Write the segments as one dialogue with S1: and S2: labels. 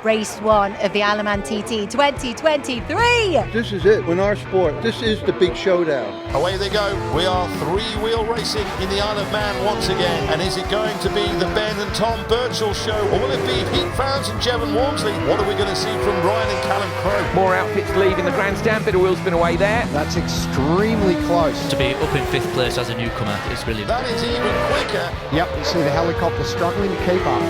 S1: race one of the Alaman TT 2023.
S2: This is it. In our sport, this is the big showdown.
S3: Away they go. We are three-wheel racing in the Isle of Man once again. And is it going to be the Ben and Tom Birchall show, or will it be Pete Fowles and Jevon Walmsley? What are we going to see from Ryan and Callum Crowe?
S4: More outfits leaving the grandstand. Bit of wheel spin away there.
S5: That's extremely close.
S6: To be up in 5th place as a newcomer is brilliant.
S3: That is even quicker.
S5: Yep, you see the helicopter struggling to keep up.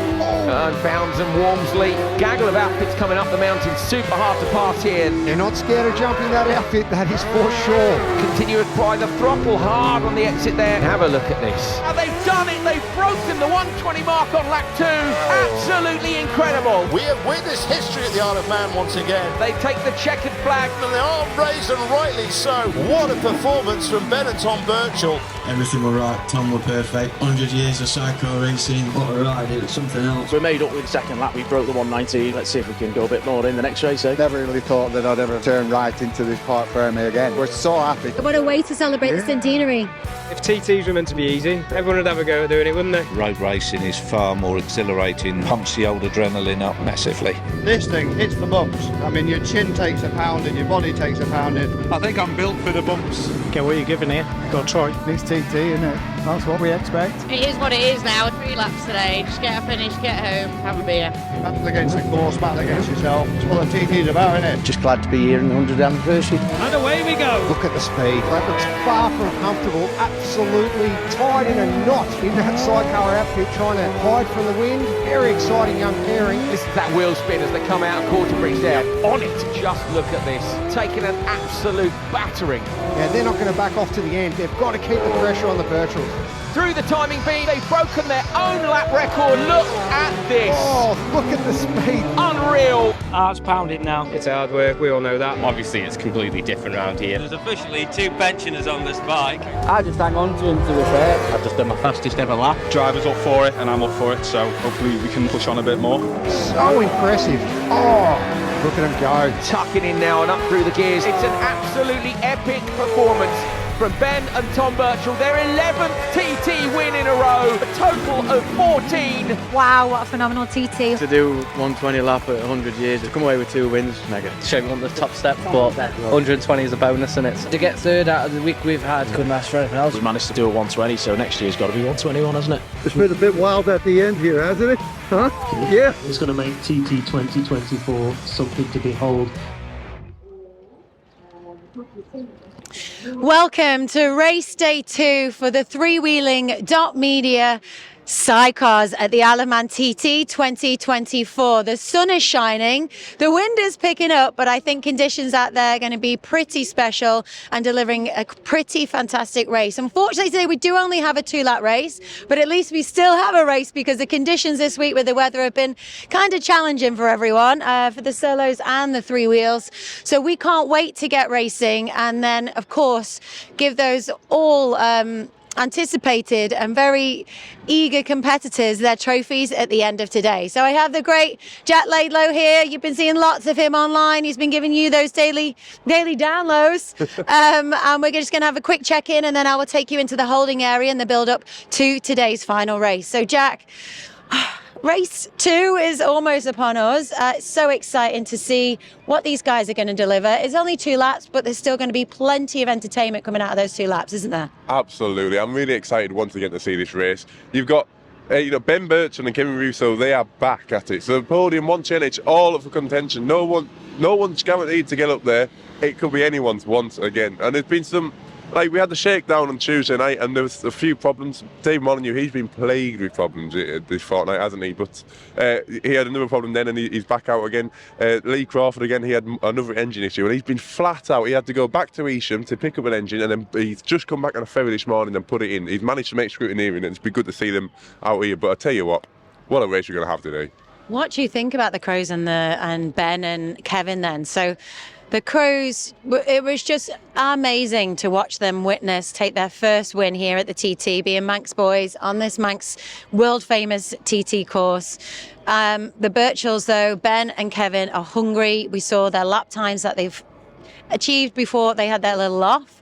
S4: Fowles and Walmsley. Gaggle of outfits coming up the mountain. Super hard to pass here.
S5: They're not scared of jumping that outfit, that is for sure.
S4: Continuous pry, the throttle hard on the exit there. Have a look at this. Now they've done it. They've broken the 120 mark on lap 2. Absolutely incredible.
S3: We have witnessed history at the Isle of Man once again.
S4: They take the checkered flag.
S3: And they are raised, and rightly so. What a performance from Ben and Tom Birchall.
S7: Everything were right, Tom were perfect. 100 years of cycle racing. What a ride, it was something else.
S8: We made up with the second lap, we broke the 119. Let's see if we can go a bit more in the next race, eh?
S5: Never really thought that I'd ever turn right into this part firmly again. We're so happy.
S1: What a way to celebrate the centenary.
S9: If TTs were meant to be easy, everyone would have a go at doing it, wouldn't they?
S10: Road racing is far more exhilarating, pumps the old adrenaline up massively.
S2: This thing hits the bumps. I mean, your chin takes a pounding, your body takes a pounding.
S11: I think I'm built for the bumps.
S9: Okay, what are you giving here? Got to try.
S5: This TT, isn't it? That's what we expect.
S12: It is what it is now. 3 laps today. Just get a finish, get home, have a beer.
S2: Battle against the course, battle against yourself. It's what a TT's about, isn't it?
S5: Just glad to be here in the 100th anniversary.
S9: And away we go.
S5: Look at the speed. That looks far from comfortable. Absolutely tied in a knot in that sidecar outfit, trying to hide from the wind. Very exciting young pairing.
S4: This is that wheel spin as they come out of Quarter Bridge there. On it. Just look at this. Taking an absolute battering.
S5: Yeah, they're not going to back off to the end. They've got to keep the pressure on the Birchalls.
S4: Through the timing beam, they've broken their own lap record. Look at this.
S5: Oh, look at the speed.
S4: Unreal.
S9: Heart's pounding now. It's hard work, we all know that. Obviously, it's completely different around here.
S6: There's officially 2 pensioners on this bike.
S8: I just hang on to him, to be fair. I've just done my fastest ever lap.
S11: Driver's up for it and I'm up for it, so hopefully we can push on a bit more.
S5: So impressive. Oh, look at them go.
S4: Tucking in now and up through the gears. It's an absolutely epic performance from Ben and Tom Birchall. Their 11th TT win in a row, a total of 14.
S1: Wow, what a phenomenal TT.
S8: To do 120 lap at 100 years, to come away with 2 wins, mega. Shame on the top step, but 120 is a bonus in it. To get 3rd out of the week we've had, couldn't ask for anything else. We managed to do a 120, so next year's got to be 121, hasn't it?
S2: It's been a bit wild at the end here, hasn't it? Huh? Yeah.
S7: It's going to make TT 2024 something to behold.
S1: Welcome to race day 2 for the 3WHEELING.media Sidecars at the Alaman TT 2024. The sun is shining, the wind is picking up, but I think conditions out there are going to be pretty special and delivering a pretty fantastic race. Unfortunately today we do only have a 2-lap race, but at least we still have a race because the conditions this week with the weather have been kind of challenging for everyone, for the solos and the 3 wheels. So we can't wait to get racing and then of course give those all anticipated and very eager competitors their trophies at the end of today. So I have the great Jack Laidlow here. You've been seeing lots of him online. He's been giving you those daily downloads. And we're just going to have a quick check-in and then I will take you into the holding area and the build-up to today's final race. So Jack, race 2 is almost upon us. It's so exciting to see what these guys are going to deliver. It's only 2 laps, but there's still going to be plenty of entertainment coming out of those 2 laps, isn't there?
S11: Absolutely. I'm really excited once again to see this race. You've got Ben Birchall and Kevin Russo, they are back at it. So the podium, 110, it's all up for contention. No one's guaranteed to get up there. It could be anyone's once again. And there's been some, like we had the shakedown on Tuesday night and there was a few problems. Dave Molyneux, he's been plagued with problems this fortnight, hasn't he? But he had another problem then and he's back out again. Lee Crawford again, he had another engine issue and he's been flat out. He had to go back to Evesham to pick up an engine and then he's just come back on a ferry this morning and put it in. He's managed to make scrutineering and it's been good to see them out here. But I tell you what a race we're going to have today.
S1: What do you think about the Crows and Ben and Kevin then? So the Crows, it was just amazing to watch them take their first win here at the TT, being Manx boys on this Manx world famous TT course. The Birchalls though, Ben and Kevin are hungry. We saw their lap times that they've achieved before they had their little off.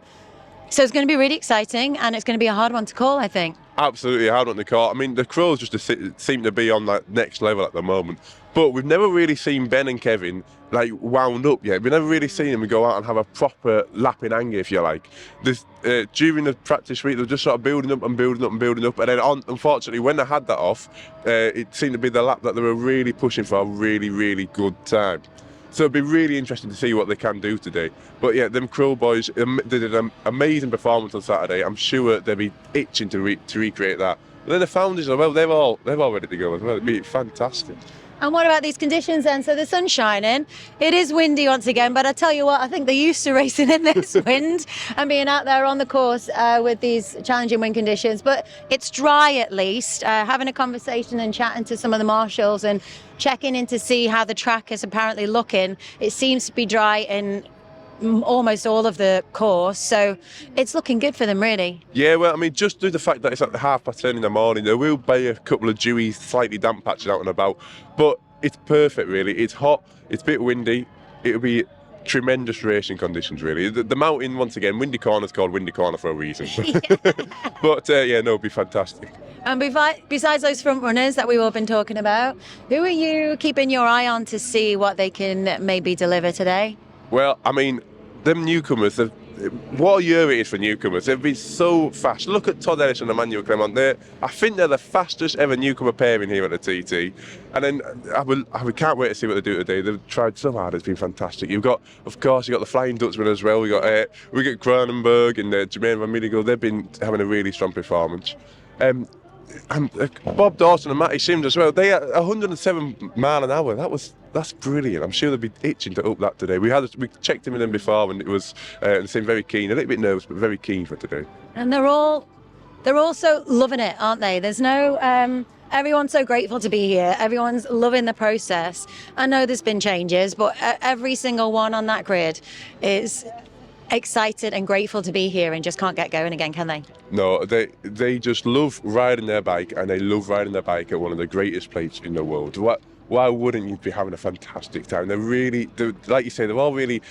S1: So it's going to be really exciting and it's going to be a hard one to call, I think.
S11: absolutely hard on the court. I mean, the Crows just seem to be on that next level at the moment. But we've never really seen Ben and Kevin like wound up yet. We've never really seen them go out and have a proper lap in anger, if you like. During the practice week, they're just sort of building up and building up and building up. And then, unfortunately, when they had that off, it seemed to be the lap that they were really pushing for a really, really good time. So it'll be really interesting to see what they can do today. But yeah, them Crow boys, they did an amazing performance on Saturday. I'm sure they'll be itching to recreate that. And then the Founders as well, they're all ready to go as well. It'd be fantastic.
S1: And what about these conditions then? So the sun's shining, it is windy once again, but I tell you what, I think they're used to racing in this wind and being out there on the course with these challenging wind conditions. But it's dry at least. Having a conversation and chatting to some of the marshals and checking in to see how the track is apparently looking, it seems to be dry in almost all of the course, so it's looking good for them, really.
S11: Yeah, well, I mean, just through the fact that it's at 10:30 in the morning, there will be a couple of dewy, slightly damp patches out and about, but it's perfect, really. It's hot, it's a bit windy, it'll be tremendous racing conditions, really. The mountain, once again, Windy Corner's called Windy Corner for a reason. But yeah, no, it'll be fantastic.
S1: And besides those front runners that we've all been talking about, who are you keeping your eye on to see what they can maybe deliver today?
S11: Well, I mean, them newcomers, what a year it is for newcomers. They've been so fast. Look at Todd Ellis and Emmanuel Clement. I think they're the fastest ever newcomer pairing here at the TT. And then I can't wait to see what they do today. They've tried so hard. It's been fantastic. Of course, you've got the Flying Dutchman as well. We got Cronenberg and Jermaine Van Meedigo. They've been having a really strong performance. And Bob Dawson and Matty Sims as well. They are 107 mile an hour. That's brilliant. I'm sure they'll be itching to up that today. We checked in with them before, and it was they seemed very keen. A little bit nervous, but very keen for today.
S1: And they're also loving it, aren't they? There's no everyone's so grateful to be here. Everyone's loving the process. I know there's been changes, but every single one on that grid is excited and grateful to be here and just can't get going again, can they?
S11: No, they just love riding their bike, and they love riding their bike at one of the greatest places in the world. Why wouldn't you be having a fantastic time? They're like you say, they're all really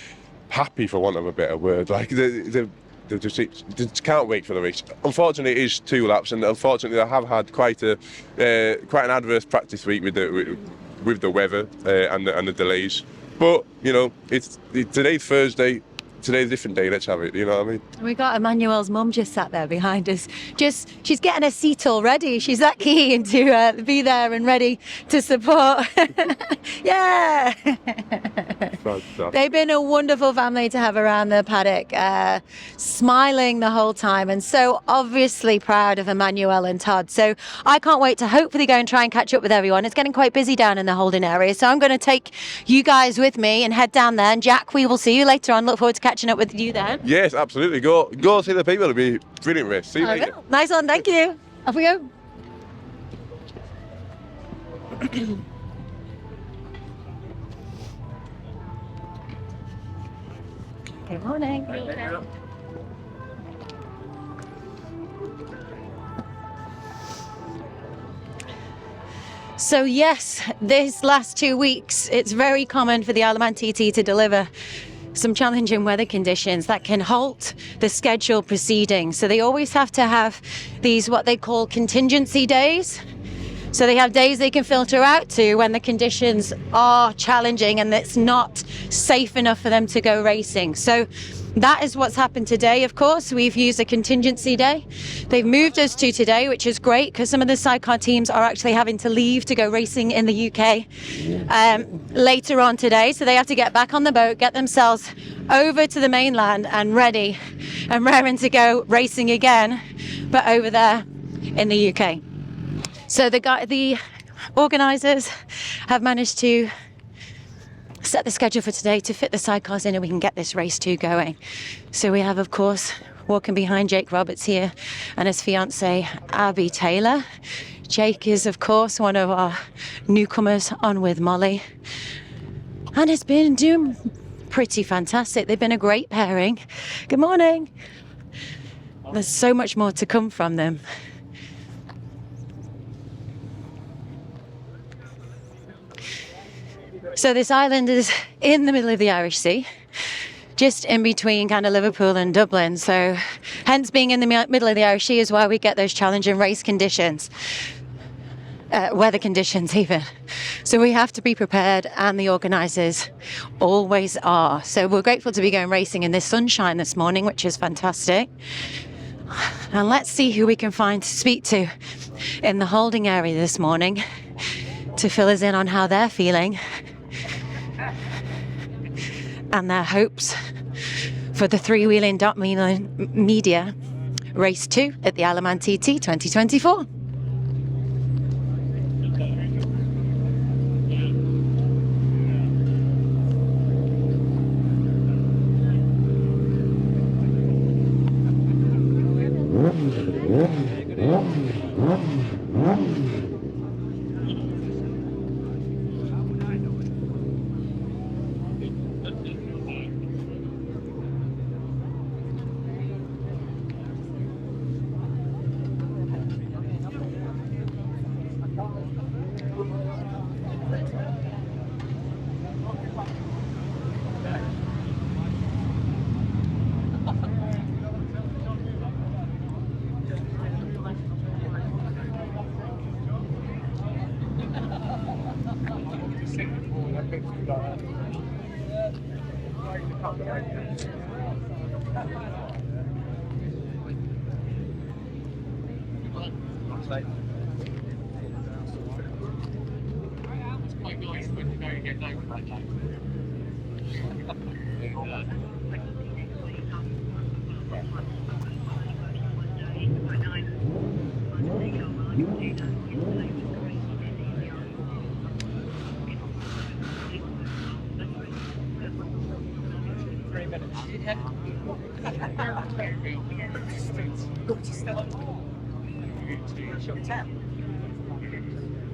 S11: happy, for want of a better word. Like they just can't wait for the race. Unfortunately, it is 2 laps, and unfortunately, I have had quite an adverse practice week with the weather and the delays. But you know, today's Thursday. Today's a different day, let's have it, you know what I mean?
S1: We got Emmanuel's mum just sat there behind us. She's getting her seat all ready. She's that keen to be there and ready to support. Yeah! They've been a wonderful family to have around the paddock, smiling the whole time, and so obviously proud of Emmanuel and Todd. So I can't wait to hopefully go and try and catch up with everyone. It's getting quite busy down in the holding area, so I'm going to take you guys with me and head down there. And Jack, we will see you later on. Look forward to catching up with you then.
S11: Yes, absolutely. Go see the people. It'll be a brilliant race. See you later.
S1: Nice one, thank you. Off we go. Good morning. So yes, this last 2 weeks, it's very common for the Isle of Man TT to deliver some challenging weather conditions that can halt the scheduled proceedings. So they always have to have these, what they call contingency days. So they have days they can filter out to when the conditions are challenging and it's not safe enough for them to go racing. So that is what's happened today, of course. We've used a contingency day. They've moved us to today, which is great because some of the sidecar teams are actually having to leave to go racing in the UK later on today. So they have to get back on the boat, get themselves over to the mainland and ready and raring to go racing again, but over there in the UK. So the organisers have managed to set the schedule for today to fit the sidecars in and we can get this race 2 going. So we have, of course, walking behind Jake Roberts here and his fiancée Abby Taylor. Jake is, of course, one of our newcomers on with Molly and it's been doing pretty fantastic. They've been a great pairing. Good morning. There's so much more to come from them. So this island is in the middle of the Irish Sea. just in between kind of Liverpool and Dublin. So hence being in the middle of the Irish Sea is why we get those challenging race conditions. Weather conditions even. So we have to be prepared, and the organisers always are. So we're grateful to be going racing in this sunshine this morning, which is fantastic. And let's see who we can find to speak to in the holding area this morning to fill us in on how they're feeling and their hopes for the 3WHEELING.media Race 2 at the Isle of Man TT 2024.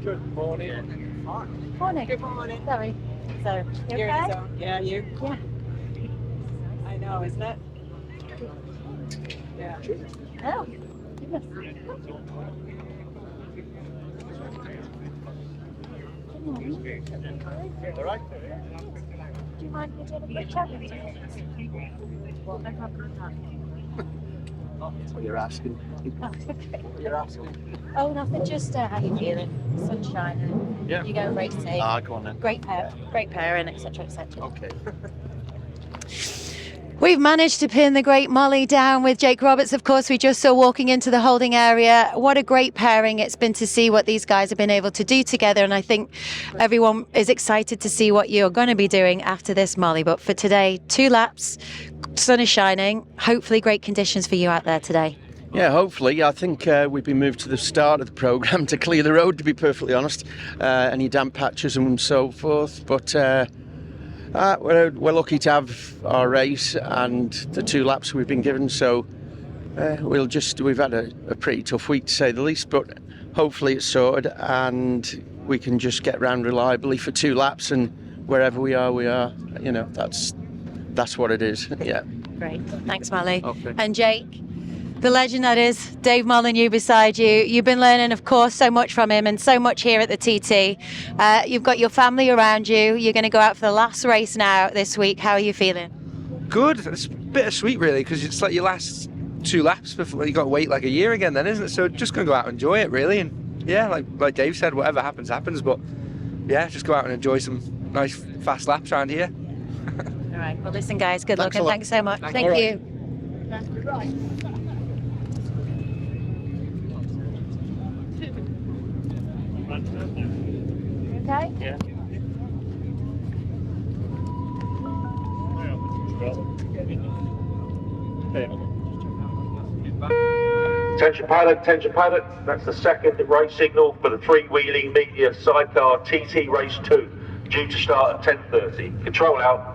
S13: Good morning.
S1: Morning.
S13: Good morning.
S1: Sorry. So, you okay?
S13: Yeah, you?
S1: Yeah.
S13: I know, isn't it? Yeah.
S1: Oh, goodness.
S13: All right.
S1: Do you mind me doing a quick chat with you? Well, no problem.
S8: That's what you're asking. You're asking.
S1: Oh, nothing. Just how you feeling? Sunshine.
S8: Yeah.
S1: You go racing.
S8: Ah, go on then.
S1: Great pairing, etc., etc.
S8: Okay.
S1: We've managed to pin the great Molly down with Jake Roberts, of course, we just saw walking into the holding area. What a great pairing it's been to see what these guys have been able to do together. And I think everyone is excited to see what you're going to be doing after this, Molly. But for today, 2 laps, sun is shining. Hopefully great conditions for you out there today.
S8: Yeah, hopefully. I think we've been moved to the start of the programme to clear the road, to be perfectly honest. Any damp patches and so forth. But we're lucky to have our race and the 2 laps we've been given. So we've had a pretty tough week, to say the least. But hopefully it's sorted and we can just get round reliably for 2 laps. And wherever we are, you know, that's what it is. Yeah.
S1: Great. Thanks, Molly.
S8: Okay.
S1: And Jake, the legend that is Dave Molyneux beside you. You've been learning, of course, so much from him and so much here at the TT. You've got your family around you. You're going to go out for the last race now this week. How are you feeling?
S14: Good. It's bittersweet, really, because it's like your last 2 laps before you got to wait like a year again then, isn't it? So just going to go out and enjoy it, really. And yeah, like Dave said, whatever happens, happens. But yeah, just go out and enjoy some nice fast laps around here.
S1: All right. Well, listen, guys, good luck and thanks so much. Thank you. Okay?
S15: Yeah.
S16: Attention pilot, that's the second race signal for the 3WHEELING.media Sidecar TT Race 2, due to start at 10:30. Control out.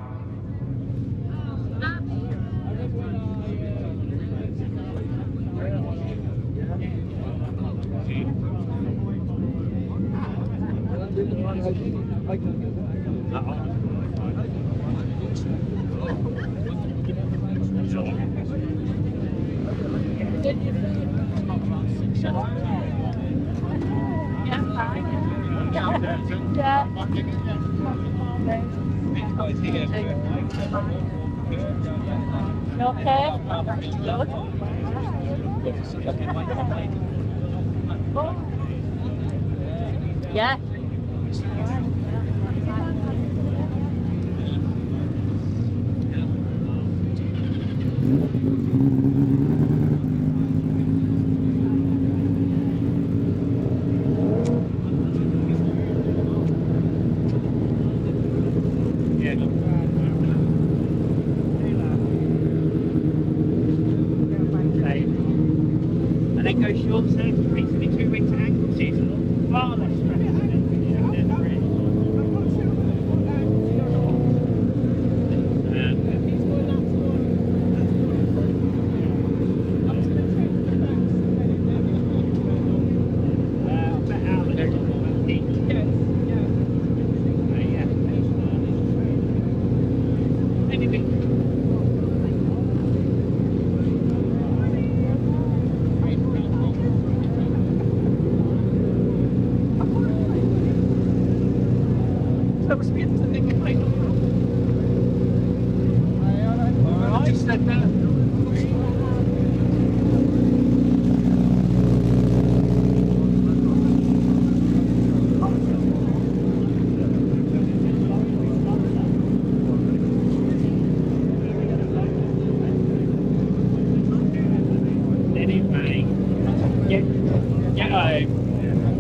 S12: Yeah.
S6: And then go short circuit race in the 2 weeks ankle season. Far less stress.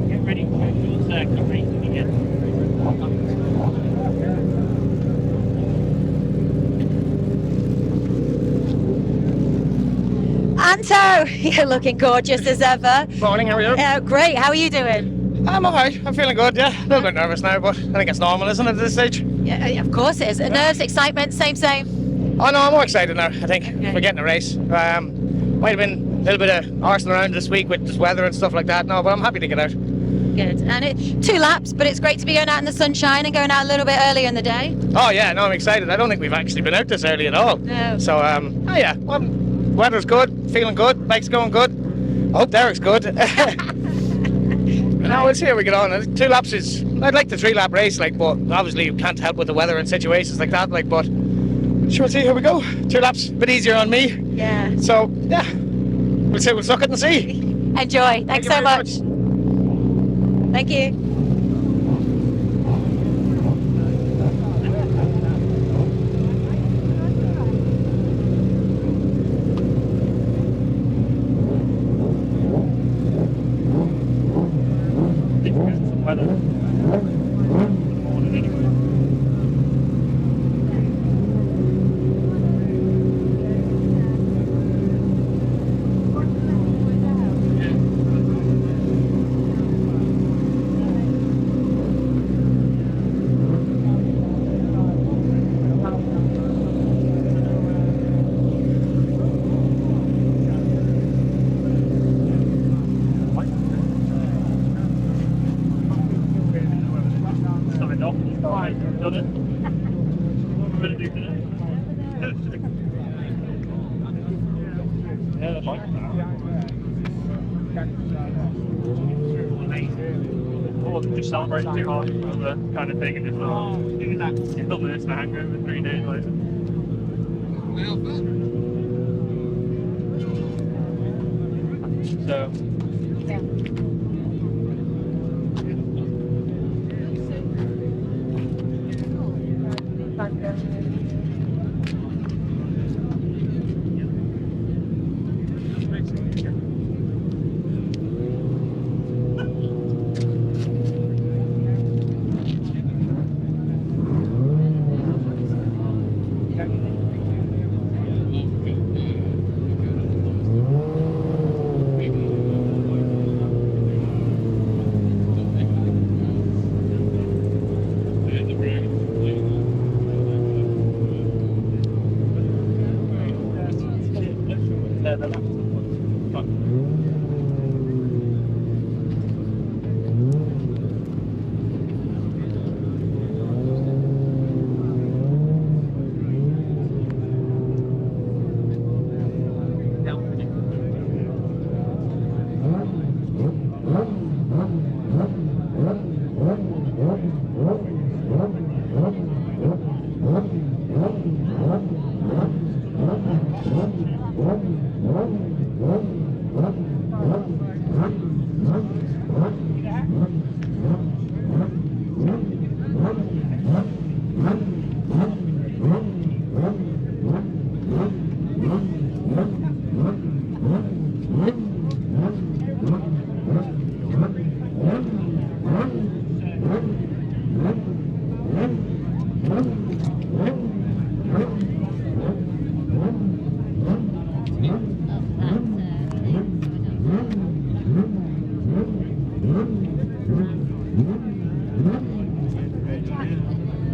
S6: Get ready for a short circuit racing again.
S1: Anto, you're looking gorgeous as ever.
S15: Morning, how are you?
S1: Great, how are you doing?
S15: I'm alright, I'm feeling good, yeah. A little bit nervous now, but I think it's normal, isn't it, at this stage?
S1: Yeah, of course it is. Nerves, excitement, same.
S15: Oh no, I'm more excited now, I think, for getting a race. Might have been a little bit of arsing around this week with this weather and stuff like that, no, but I'm happy to get out.
S1: Good. And it's 2 laps, but it's great to be going out in the sunshine and going out a little bit earlier in the day.
S15: Oh yeah, no, I'm excited. I don't think we've actually been out this early at all.
S1: No.
S15: So, oh yeah, weather's good, feeling good, bike's going good. I hope Derek's good. No, we'll see how we get on. 2 laps is, I'd like the 3 lap race, like, but obviously you can't help with the weather and situations like that, like, but sure, we'll see how we go. 2 laps, a bit easier on me.
S1: Yeah.
S15: So, yeah, we'll suck it and see.
S1: Enjoy. Thanks so much. Thank you.
S6: Just celebrating too hard for the kind of thing and just doing that still this and hangover 3 days later. So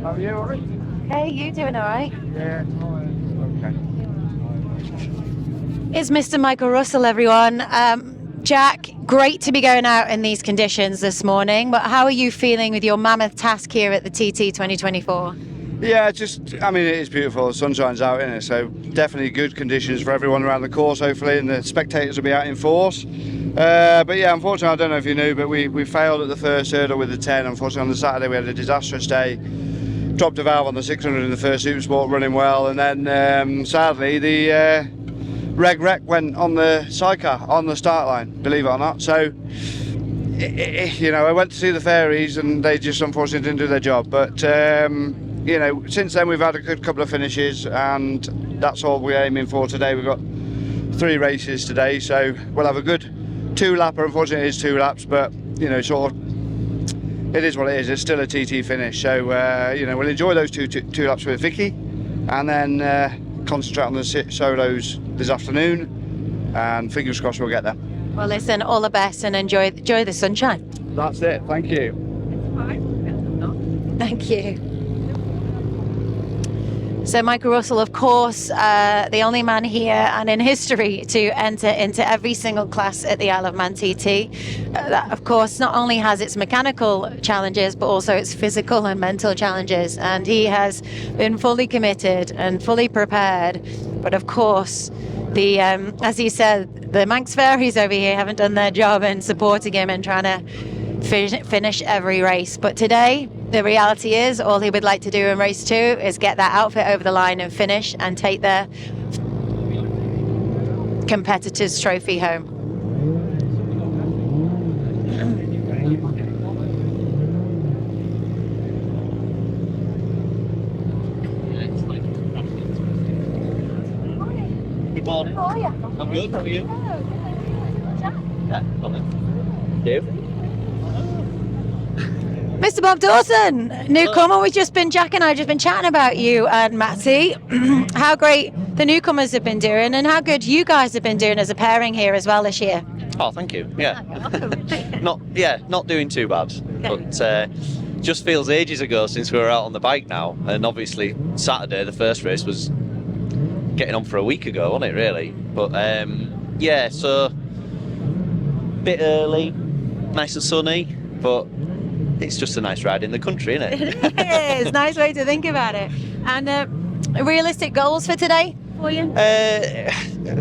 S2: How are you, alright?
S1: Hey, you doing all right?
S2: Yeah, okay.
S1: It's Mr. Michael Russell, everyone. Jack, great to be going out in these conditions this morning, but how are you feeling with your mammoth task here at the TT 2024?
S2: Yeah, I mean, it is beautiful. The sun shines out, isn't it? So definitely good conditions for everyone around the course, hopefully, and the spectators will be out in force. But yeah, unfortunately, I don't know if you knew, but we failed at the first hurdle with the 10. Unfortunately, on the Saturday, we had a disastrous day. Dropped a valve on the 600 in the first Super Sport, running well, and then sadly, the reg wreck went on the sidecar on the start line, believe it or not. So, you know, I went to see the fairies and they just unfortunately didn't do their job. But, you know, since then we've had a good couple of finishes and that's all we're aiming for today. We've got 3 races today, so we'll have a good 2-lapper. Unfortunately, it is 2 laps, but, you know, sort of, it is what it is. It's still a TT finish. So, you know, we'll enjoy those two laps with Vicky and then concentrate on the solos this afternoon, and fingers crossed we'll get there.
S1: Well, listen, all the best and enjoy the sunshine.
S2: That's it. Thank you.
S1: Thank you. So Michael Russell, of course, the only man here and in history to enter into every single class at the Isle of Man TT. That, of course, not only has its mechanical challenges, but also its physical and mental challenges. And he has been fully committed and fully prepared. But of course, as he said, the Manx Fairies over here haven't done their job in supporting him and trying to finish every race. But today, the reality is, all he would like to do in race 2 is get that outfit over the line and finish and take their competitor's trophy home.
S17: Good morning.
S1: How are you?
S17: I'm good. How are you? Yeah, come in. Dave?
S1: Mr. Bob Dawson, newcomer. Jack and I have just been chatting about you and Matty, how great the newcomers have been doing and how good you guys have been doing as a pairing here as well this year.
S17: Oh, thank you. Yeah. Not doing too bad. But just feels ages ago since we were out on the bike now. And obviously Saturday, the first race, was getting on for a week ago, wasn't it, really? But yeah, so bit early, nice and sunny, but it's just a nice ride in the country, isn't it?
S1: It is. Nice way to think about it. And realistic goals for today for you?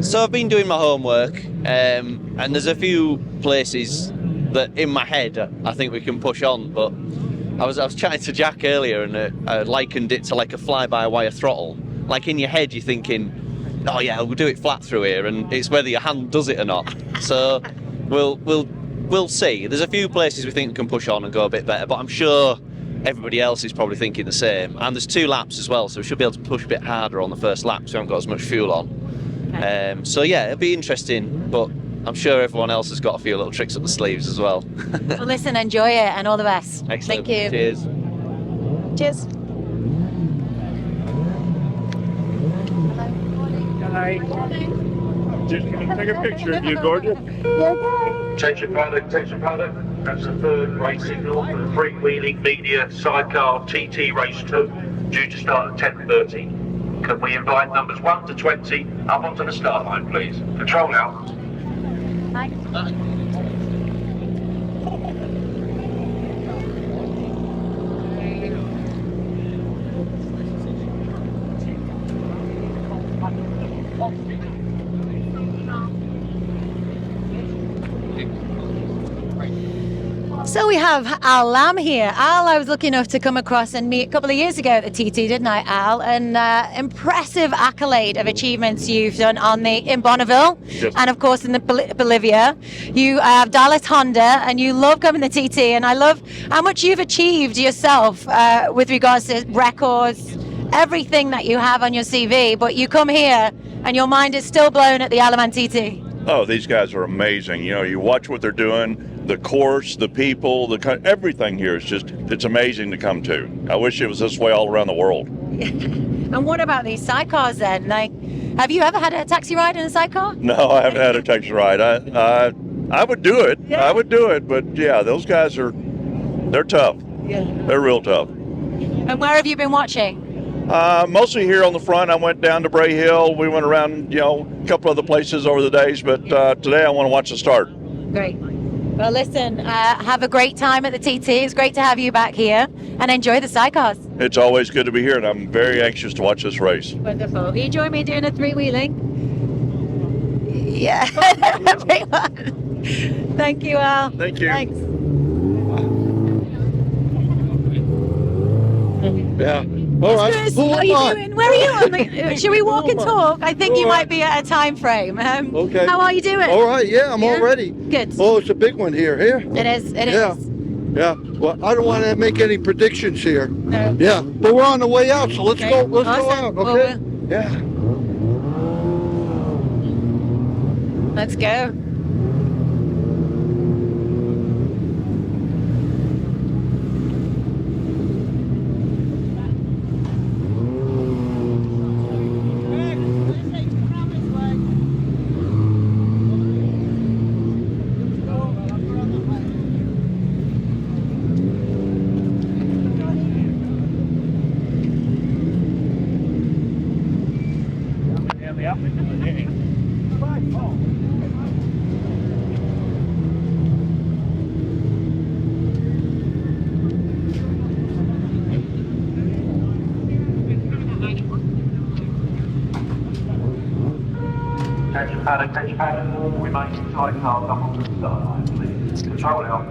S17: So I've been doing my homework, and there's a few places that in my head I think we can push on, but I was chatting to Jack earlier and I likened it to like a fly-by-wire throttle. Like in your head you're thinking, oh yeah, we'll do it flat through here, and it's whether your hand does it or not. So we'll see. There's a few places we think we can push on and go a bit better, but I'm sure everybody else is probably thinking the same. And there's 2 laps as well, so we should be able to push a bit harder on the first lap, so we haven't got as much fuel on.
S1: Okay.
S17: So yeah, it'll be interesting, but I'm sure everyone else has got a few little tricks up the sleeves as well.
S1: Well, listen, enjoy it and all the best.
S17: Excellent.
S1: Thank you.
S17: Cheers.
S1: Cheers.
S18: Hi. Just gonna take a picture of you, gorgeous.
S16: Attention paddock, that's the 3rd race signal for the 3WHEELING.media Sidecar TT Race 2, due to start at 10:30. Can we invite numbers 1 to 20 up onto the start line, please? Control out.
S1: So we have Al Lamb here. Al, I was lucky enough to come across and meet a couple of years ago at the TT, didn't I, Al? An impressive accolade of achievements you've done in Bonneville, yes, and of course in the Bolivia. You have Dallas Honda, and you love coming to TT, and I love how much you've achieved yourself with regards to records, everything that you have on your CV. But you come here, and your mind is still blown at the Isle of Man TT.
S19: Oh, these guys are amazing. You know, you watch what they're doing. The course, the people, everything here is it's amazing to come to. I wish it was this way all around the world.
S1: And what about these sidecars then? Like, Have you ever had a taxi ride in a sidecar?
S19: No, I haven't had a taxi ride. I would do it.
S1: Yeah.
S19: I would do it, but yeah, those guys they're tough.
S1: Yeah.
S19: They're real tough.
S1: And where have you been watching?
S19: Mostly here on the front. I went down to Bray Hill. We went around, a couple other places over the days, but today I want to watch the start.
S1: Great. Well, listen, have a great time at the TT. It's great to have you back here, and enjoy the sidecars.
S19: It's always good to be here, and I'm very anxious to watch this race.
S1: Wonderful. Will you join me doing a three-wheeling? Yeah, everyone. Thank you, Al.
S19: Thank you.
S1: Thanks.
S20: Yeah. All right.
S1: Chris,
S20: Who
S1: what are
S20: am
S1: you
S20: I?
S1: doing? Where are you on the, should we walk and talk? I think you might be at a time frame.
S20: Okay.
S1: How are you doing?
S20: All right. Yeah, I'm all ready.
S1: Good.
S20: Oh, it's a big one here. Here.
S1: It is. It
S20: Yeah.
S1: is.
S20: Yeah. Well, I don't want to make any predictions here.
S1: No.
S20: Yeah. But we're on the way out, so let's go. Let's go out.
S1: Awesome.
S20: Okay.
S1: Well,
S20: Yeah.
S1: let's go.
S16: Attention paddock, remaining sidecars up on the start line, please. Control out.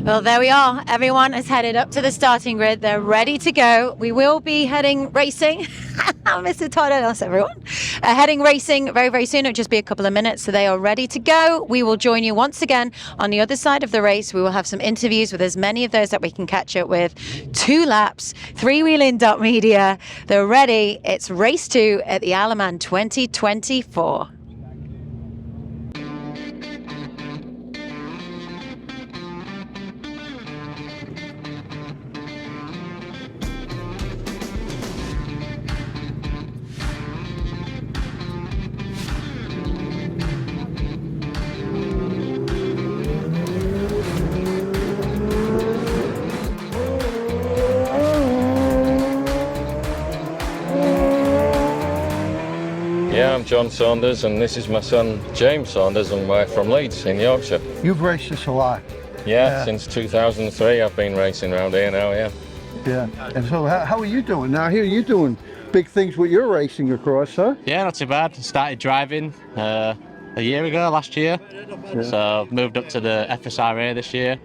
S1: Well, there we are. Everyone has headed up to the starting grid. They're ready to go. We will be heading racing. Mr. Todos, everyone. Heading racing very, very soon. It'll just be a couple of minutes. So they are ready to go. We will join you once again on the other side of the race. We will have some interviews with as many of those that we can catch up with. 2 laps, 3WHEELING.media. They're ready. It's race 2 at the Alaman 2024.
S9: Yeah,
S21: I'm John Saunders, and this is my son James Saunders, and we're from Leeds in Yorkshire.
S20: You've raced this a lot.
S21: Yeah, since 2003 I've been racing around here now, yeah.
S20: Yeah. And so how are you doing? Now here you're doing big things with your racing across, huh?
S8: Yeah, not too bad. Started driving a year ago, last year.
S20: Yeah.
S8: So moved up to the FSRA this year.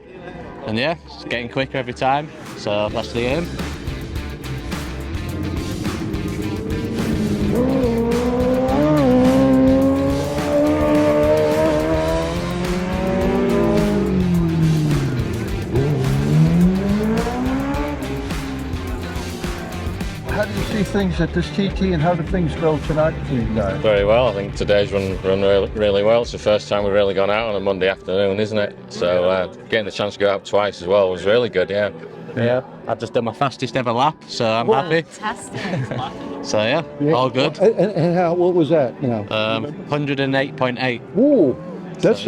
S8: And yeah, it's getting quicker every time. So that's the aim.
S20: How do you see things at this TT, and how do things go tonight for you guys?
S21: Very well. I think today's run really well. It's the first time we've really gone out on a Monday afternoon, isn't it? So getting the chance to go out twice as well was really good, yeah.
S8: Yeah, I've just done my fastest ever lap, so I'm happy.
S1: Fantastic.
S8: So yeah, all good.
S20: And how? What was that now?
S8: 108.8.
S20: Ooh, that's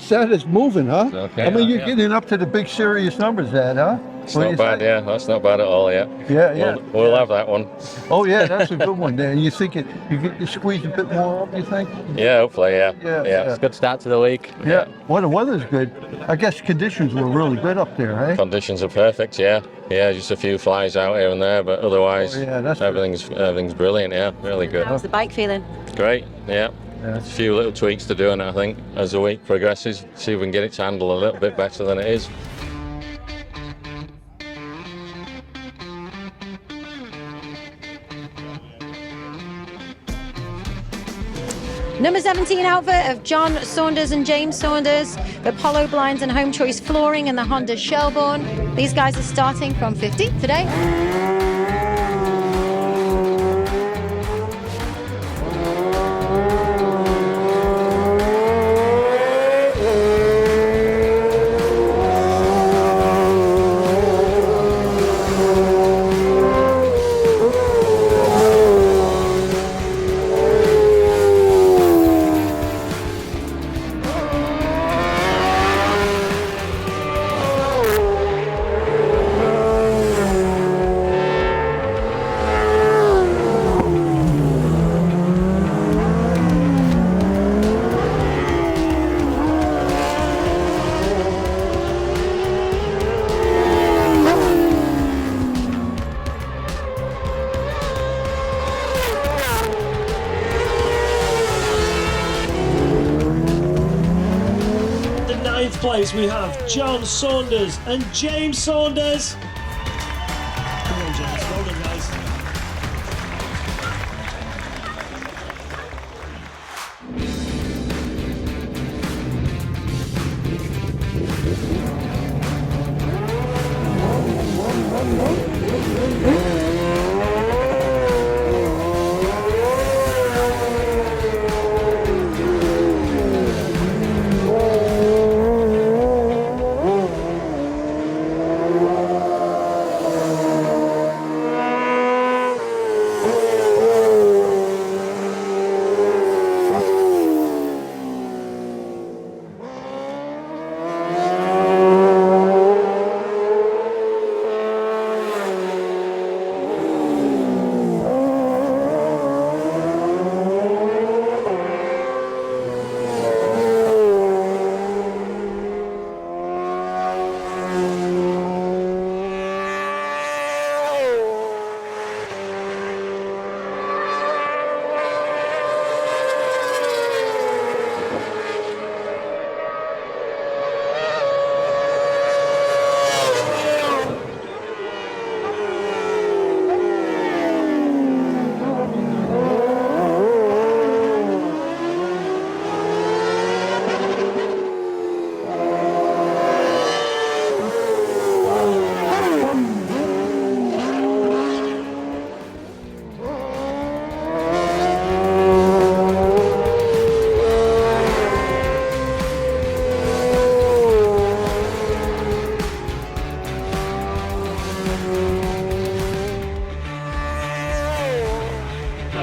S20: that is moving, huh?
S21: Okay,
S20: I mean, you're
S21: yeah.
S20: getting up to the big serious numbers, huh?
S21: It's not bad, yeah. That's not bad at all, yeah.
S20: Yeah.
S21: We'll have that one.
S20: Oh yeah, that's a good one there. You think you squeeze a bit more up, you think?
S21: Yeah, hopefully, yeah.
S20: Yeah.
S8: It's a good start to the week.
S20: Yeah. Well, the weather's good. I guess conditions were really good up there, eh?
S21: Conditions are perfect, yeah. Yeah, just a few flies out here and there, but otherwise
S20: that's
S21: everything's brilliant, yeah. Really good.
S1: How's the bike feeling?
S21: Great, yeah. A few little tweaks to do, and I think as the week progresses, see if we can get it to handle a little bit better than it is.
S1: Number 17 outfit of John Saunders and James Saunders, the Polo Blinds and Home Choice Flooring and the Honda Shelbourne. These guys are starting from 15th today.
S22: Place we have John Saunders and James Saunders. Come on, James, well done, guys.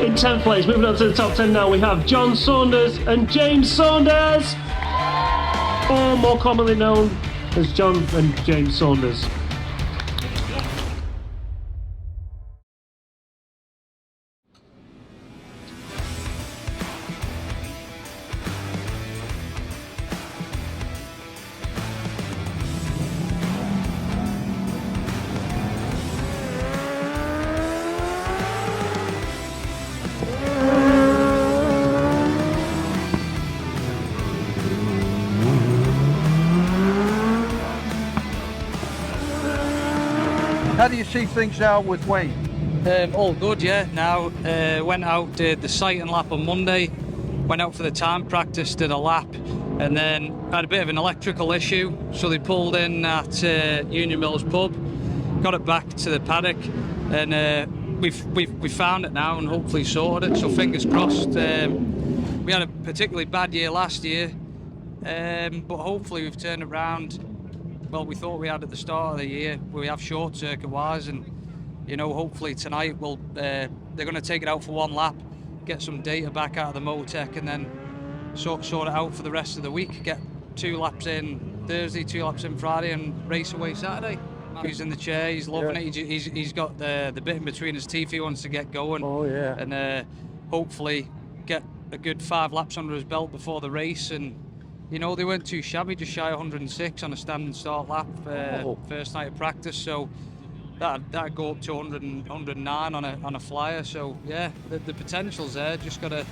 S22: In 10th place, moving on to the top 10 now, we have John Saunders and James Saunders, or more commonly known as John and James Saunders.
S20: How do you see things now with Wayne?
S3: All good, yeah. Now, went out, did the sighting lap on Monday, went out for the time practice, did a lap, and then had a bit of an electrical issue, so they pulled in at Union Mills pub, got it back to the paddock, and we've found it now and hopefully sorted it, so fingers crossed. We had a particularly bad year last year, but hopefully we've turned it around. Well, we thought we had at the start of the year, where we have short circuit wise, and you know, hopefully tonight they're going to take it out for one lap, get some data back out of the Motec, and then sort it out for the rest of the week. Get 2 laps in Thursday, 2 laps in Friday, and race away Saturday. He's in the chair, he's loving it. He's got the bit in between his teeth he wants to get going.
S8: Oh yeah.
S3: And hopefully get a good 5 laps under his belt before the race. And you know, they weren't too shabby, just shy of 106 on a standing start lap first night of practice. So that'd go up to 109 on a flyer. So yeah, the potential's there. Just gotta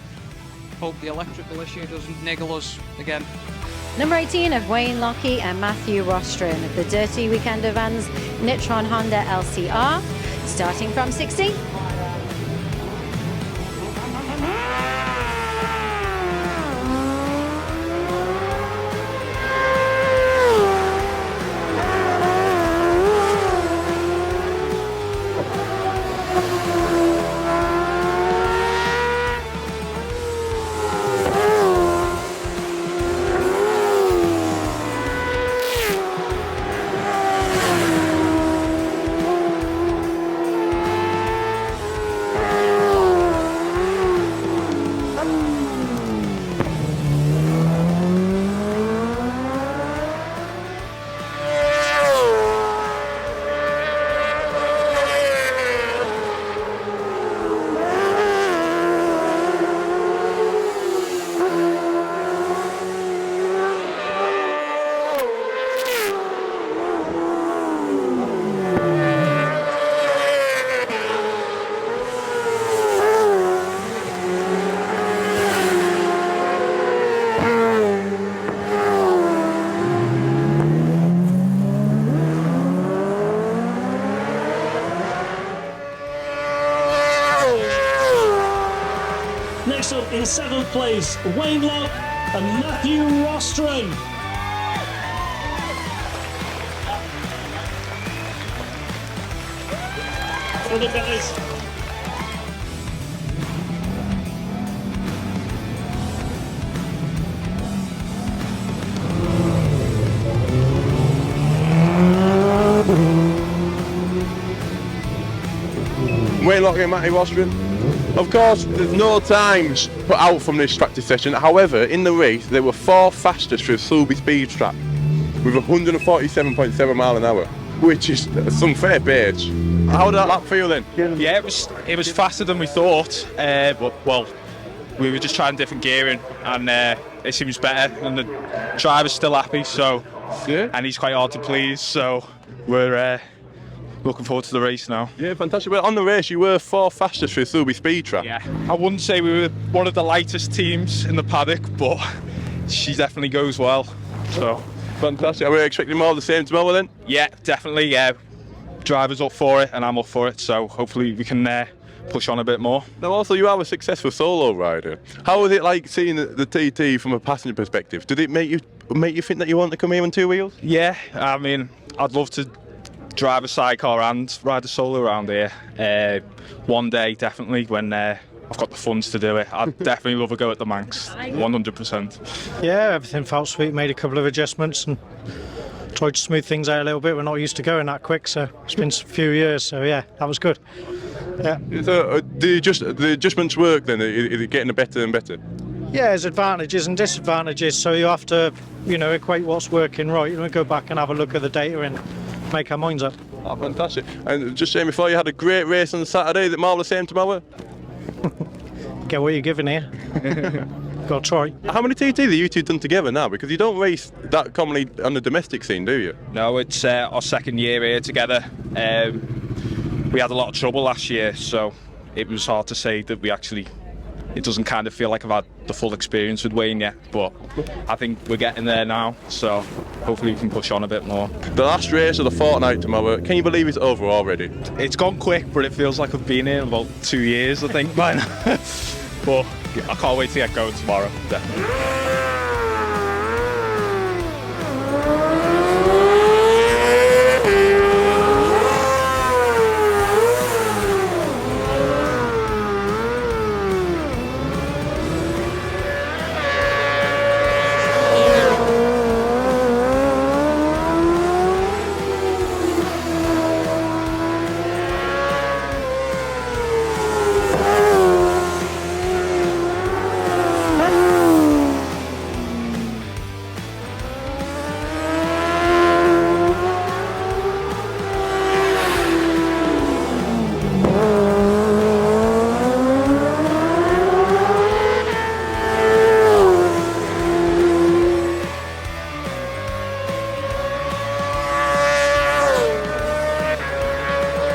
S3: hope the electrical issue doesn't niggle us again.
S1: Number 18 of Wayne Lockie and Matthew Rostron of the Dirty Weekender Vans Nitron Honda LCR, starting from 16.
S22: Next up in 7th place, Wayne Lock and Matthew Rostron. For the guys.
S11: Wayne Lock and Matthew Rostron. Of course, there's no times put out from this practice session. However, in the race, there were 4 fastest through Sulby speed trap with 147.7 mile an hour, which is some fair pace. How did that lap feel then?
S10: Yeah, it was faster than we thought, but well, we were just trying different gearing, and it seems better, and the driver's still happy. So,
S11: yeah.
S10: And he's quite hard to please. So we're looking forward to the race now.
S11: Yeah, fantastic. Well, on the race, you were 4 fastest through Sulby speed trap.
S10: Yeah, I wouldn't say we were one of the lightest teams in the paddock, but she definitely goes well. So
S11: fantastic. Are we expecting more of the same tomorrow then?
S10: Yeah, definitely. Yeah, driver's up for it, and I'm up for it. So hopefully we can push on a bit more.
S11: Now, also, you are a successful solo rider. How was it like seeing the TT from a passenger perspective? Did it make you think that you want to come here on 2 wheels?
S10: Yeah, I mean, I'd love to drive a sidecar and ride a solo around here one day, definitely, when I've got the funds to do it. I'd definitely love a go at the Manx, 100%.
S23: Yeah, everything felt sweet, made a couple of adjustments and tried to smooth things out a little bit. We're not used to going that quick, so it's been a few years, so yeah, that was good. Yeah.
S11: So the adjustments work then? Is it getting better and better?
S23: Yeah, there's advantages and disadvantages, so you have to, equate what's working right. Go back and have a look at the data and make our minds up.
S11: Oh, fantastic. And just saying before, you had a great race on Saturday. Is it more the same tomorrow?
S23: Get what you're giving here. Got to try.
S11: How many TTs have you two done together now? Because you don't race that commonly on the domestic scene, do you?
S10: No, it's our second year here together. We had a lot of trouble last year, so it was hard to say that we actually it doesn't kind of feel like I've had the full experience with Wayne yet, but I think we're getting there now, so hopefully we can push on a bit more.
S11: The last race of the fortnight tomorrow, can you believe it's over already?
S10: It's gone quick, but it feels like I've been here about 2 years, I think, by now. But I can't wait to get going tomorrow, definitely.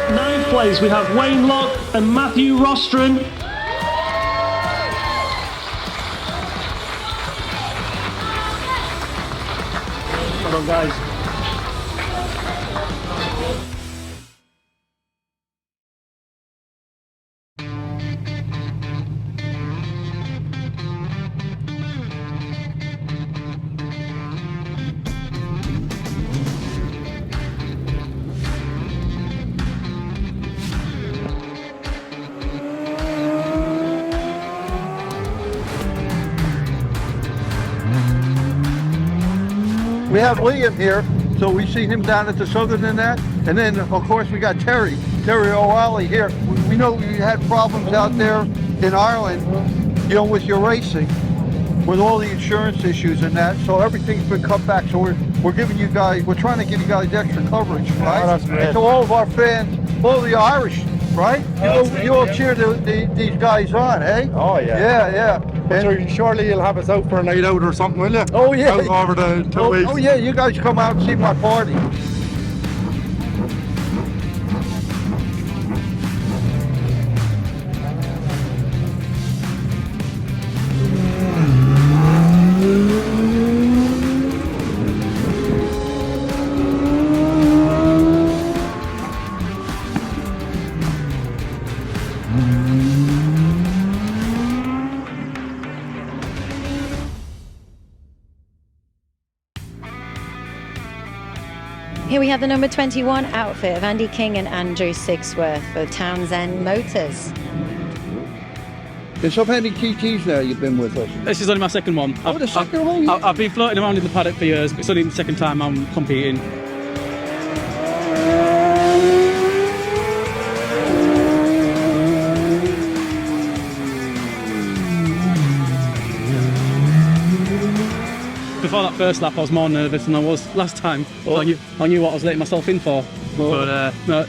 S22: Ninth place, we have Wayne Locke and Matthew Rostron. Well done, guys.
S20: We have Liam here, so we see him down at the Southern and that. And then, of course, we got Terry O'Reilly here. We know you had problems out there in Ireland, you know, with your racing, with all the insurance issues and that. So everything's been cut back. So we're giving you guys, we're trying to give you guys extra coverage, right?
S4: Oh, that's great.
S20: And to all of our fans, all the Irish, right? You all cheer these guys on, eh?
S4: Oh, yeah.
S20: Yeah.
S4: And surely you'll have us out for a night out or something, will you?
S20: Oh, yeah.
S4: Out over the 2 weeks.
S20: Oh, yeah, you guys come out and see my party.
S1: Here we have the number 21 outfit of Andy King and Andrew Sixworth for Townsend Motors.
S20: And so many TTs now you've been with us.
S5: This is only my second one.
S20: Oh, the second one?
S5: I've been floating around in the paddock for years, but it's only the second time I'm competing. Before that first lap, I was more nervous than I was last time.
S20: Oh.
S5: So I knew what I was letting myself in for.
S20: Oh.
S5: But no,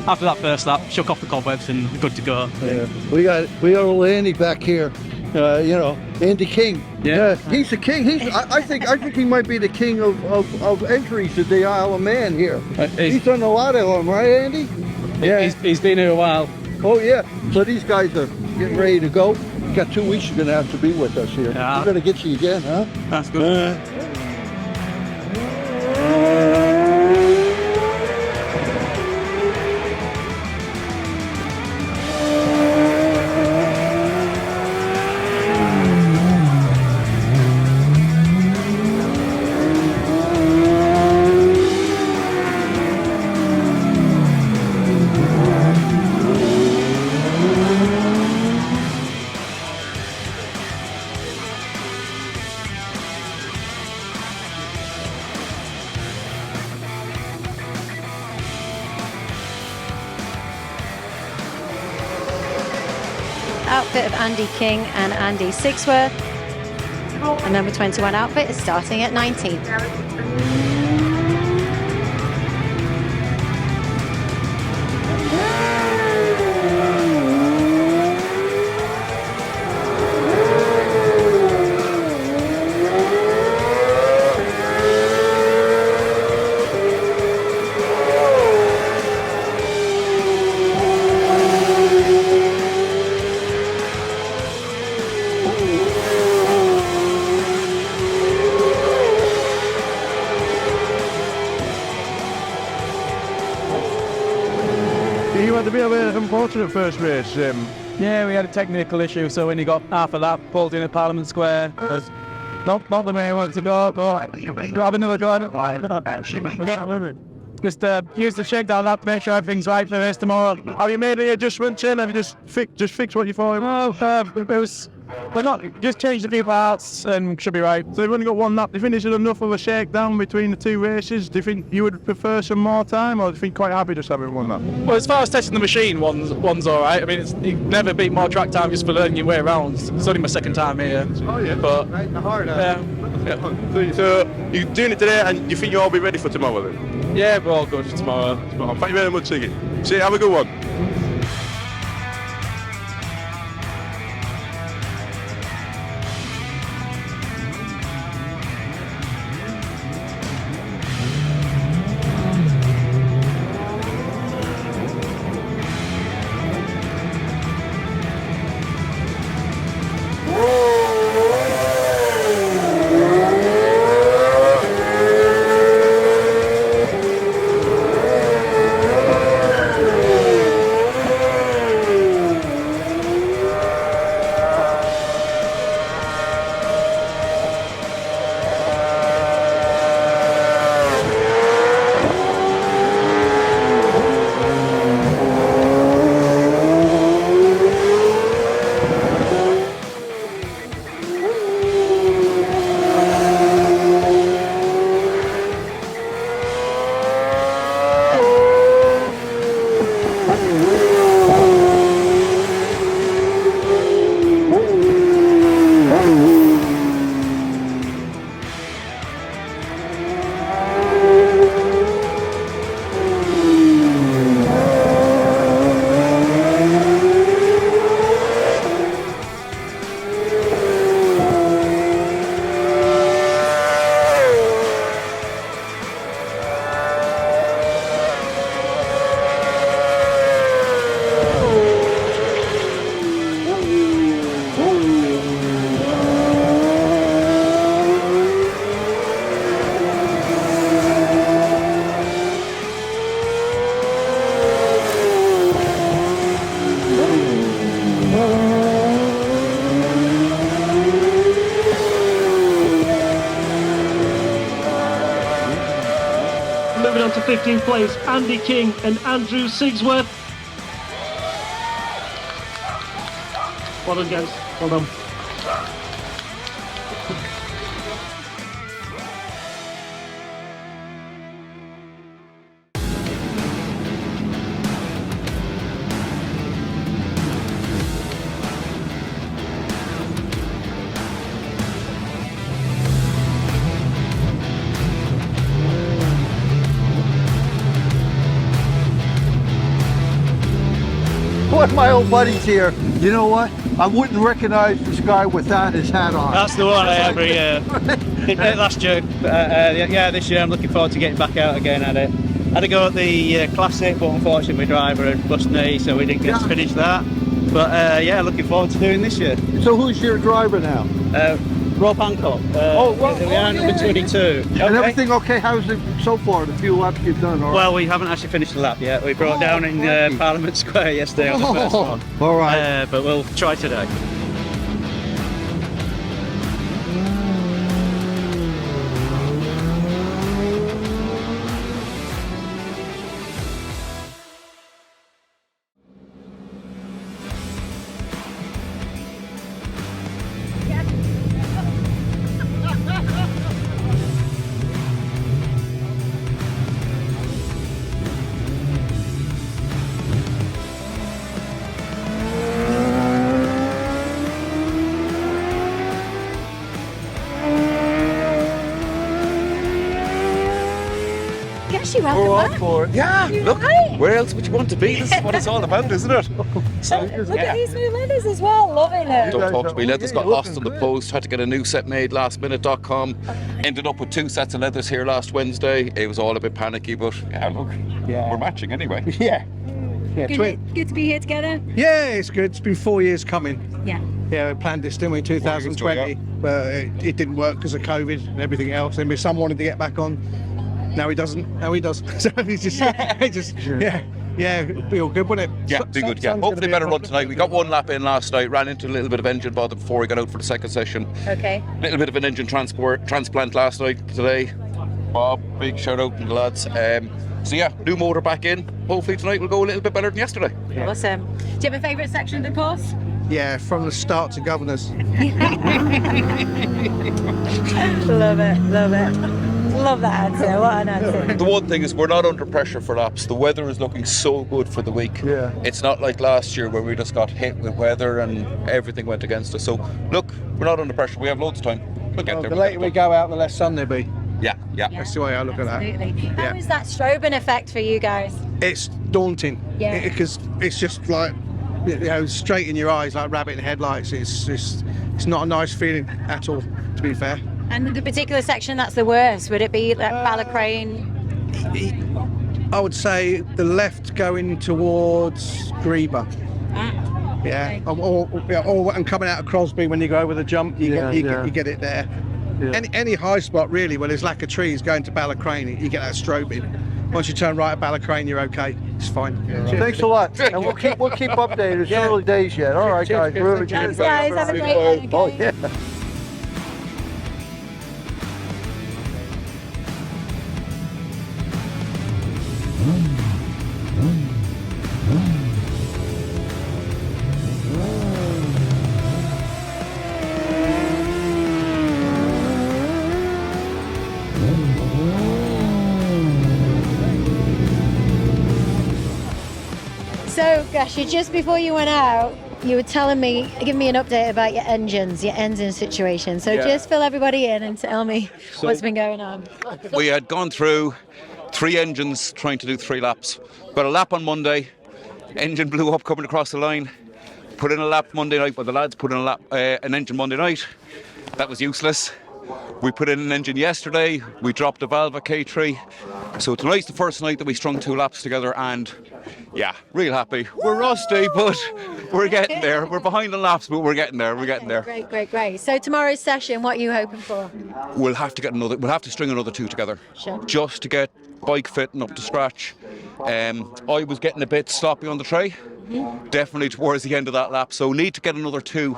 S5: after that first lap, shook off the cobwebs and good to go.
S20: Yeah. We got old Andy back here. You know, Andy King.
S5: Yeah.
S20: He's the king. I think he might be the king of entries to the Isle of Man here. He's done a lot of them, right, Andy?
S5: Yeah. He's been here a while.
S20: Oh yeah. So these guys are getting ready to go. Got 2 weeks you're gonna have to be with us here.
S5: Yeah.
S20: We're gonna get you again, huh?
S5: That's good.
S1: Outfit of Andy King and Andy Sixworth. And number 21 outfit is starting at 19th.
S4: You had a bit of an unfortunate first race.
S5: Yeah, we had a technical issue, so when he got half a lap, pulled in at Parliament Square. Not the way I wanted to go, but grab another go. Just use the shakedown lap to make sure everything's right for the race tomorrow.
S4: Have you made any adjustments in? Have you just fixed what you thought?
S5: We're not just changed a few parts and should be right.
S4: So you've only got one lap. Do you think this is enough of a shakedown between the two races? Do you think you would prefer some more time, or do you think quite happy just having one lap?
S5: Well, as far as testing the machine, one's all right. I mean, you never beat more track time just for learning your way around. It's only my second time here.
S4: Oh yeah,
S5: but
S4: So you're doing it today, and you think you'll all be ready for tomorrow then?
S5: Yeah, we're all good for tomorrow.
S4: Thank you very much, Siggy. See, have a good one.
S22: Moving on to 15th place, Andy King and Andrew Sigsworth. Well done, guys. Well done.
S20: One of my old buddies here, you know what? I wouldn't recognize this guy without his hat on.
S7: That's the one every year. Did it last year, yeah, this year I'm looking forward to getting back out again at it. Had to go at the Classic, but unfortunately my driver had bust knee, so we didn't get to finish that. But yeah, looking forward to doing this year.
S20: So who's your driver now?
S7: Rob Hancock. We are number 22.
S20: And everything okay? How's it so far? The few laps you've done? All right.
S7: Well, we haven't actually finished the lap yet. We brought down in Parliament Square yesterday on the first one.
S20: All right.
S7: But we'll try today.
S1: You have
S13: We're up for it. Yeah, look,
S1: right?
S13: where else would you want to be? This is what it's all about, isn't it? So,
S1: Look at these new leathers as well, loving it.
S13: Don't talk to me. Leathers got lost on the post. Had to get a new set made lastminute.com. Ended up with 2 sets of leathers here last Wednesday. It was all a bit panicky, but yeah, look, we're matching anyway.
S20: Yeah. Yeah,
S1: Good to be here together.
S20: Yeah, it's good. It's been 4 years coming.
S1: Yeah.
S20: Yeah, we planned this, didn't we, in 2020, but it didn't work because of COVID and everything else. And my son wanted to get back on. Now he doesn't. Now he does. So he's just, yeah. Yeah, it'd be all good, wouldn't it?
S13: Yeah, be good. Yeah, hopefully better run tonight. We got one lap in last night. Ran into a little bit of engine bother before we got out for the second session.
S1: Okay.
S13: A little bit of an engine transplant last night. Today, Bob, big shout out to the lads. So yeah, new motor back in. Hopefully tonight will go a little bit better than yesterday.
S1: Awesome. Do you have a favourite section of the course?
S20: Yeah, from the start to Governors.
S1: Love it, love it. Love that answer. What an answer.
S13: The one thing is we're not under pressure for laps. The weather is looking so good for the week.
S20: Yeah.
S13: It's not like last year where we just got hit with weather and everything went against us. So look, we're not under pressure. We have loads of time. We'll get there.
S20: The later we go out, the less sun there be.
S13: Yeah.
S20: That's the way I look at that.
S1: Absolutely. How
S20: Yeah.
S1: is that strobing effect for you guys?
S20: It's daunting.
S1: Yeah.
S20: Because it's just like, straight in your eyes like rabbit in headlights. It's not a nice feeling at all, to be fair.
S1: And the particular section that's the worst, would it be like Ballacrane?
S20: I would say the left going towards Greba. Yeah. Or and coming out of Crosby when you go over the jump, you get it there. Yeah. Any high spot really where there's lack of trees going to Ballacrane, you get that strobing. Once you turn right at Ballacrane, you're okay. It's fine.
S2: Yeah. Thanks a lot, and we'll keep updated. It's early days yet. All right, guys. Really good.
S1: Guys, have a great one. Okay?
S2: Yeah.
S1: So, Gashy, just before you went out, you were giving me an update about your engine situation. So just fill everybody in and tell me what's been going on.
S13: We had gone through 3 engines trying to do 3 laps. Got a lap on Monday, engine blew up coming across the line. Put in a lap Monday night, the lads put in an engine Monday night. That was useless. We put in an engine yesterday, we dropped a valve at K3. So tonight's the first night that we strung 2 laps together, and yeah, real happy. We're rusty, but we're getting there. We're behind the laps, but we're getting there. We're getting there.
S1: Great. So tomorrow's session, what are you hoping for?
S13: We'll have to string another 2 together.
S1: Sure.
S13: Just to get bike fit and up to scratch. I was getting a bit sloppy on the tray, definitely towards the end of that lap. So need to get another 2.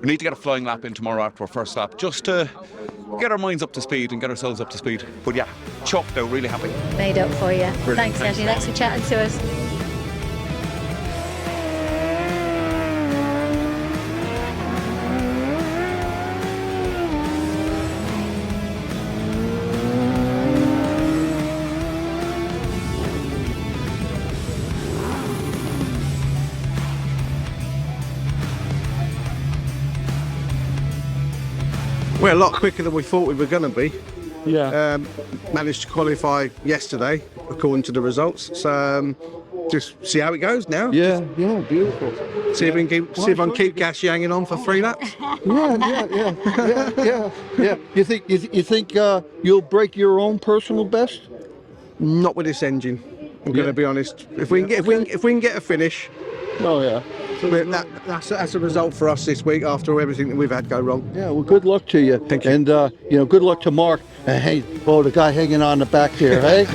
S13: We need to get a flying lap in tomorrow after our first lap, just to get our minds up to speed and get ourselves up to speed. But yeah, chuffed out, really happy.
S1: Made up for you.
S13: Brilliant.
S1: Thanks, Andy. Thanks for chatting to us.
S20: We're a lot quicker than we thought we were going to be.
S4: Yeah.
S20: Managed to qualify yesterday, according to the results. So just see how it goes now.
S2: Yeah, beautiful.
S20: See if we can keep Gashy hanging on for 3 laps.
S2: Yeah. You think you'll break your own personal best?
S20: Not with this engine. I'm going to be honest. If we can get a finish.
S2: Oh yeah.
S20: That's a result for us this week after everything that we've had go wrong.
S2: Yeah, well, good luck to you.
S20: Thank you.
S2: And, good luck to Mark. Hey, the guy hanging on the back here, hey?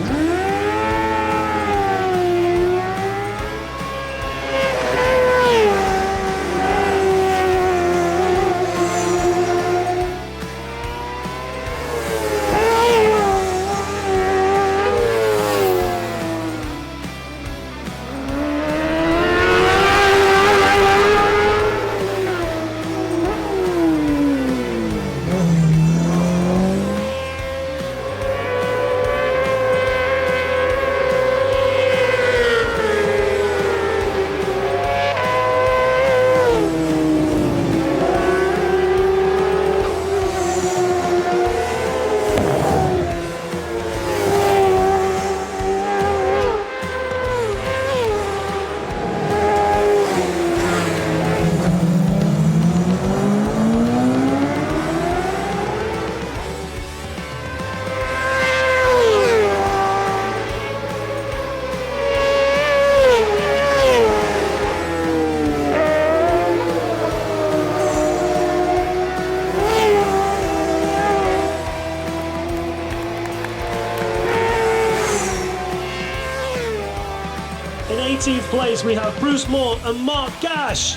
S22: 18th place, we have Bruce Moore and Mark Gash.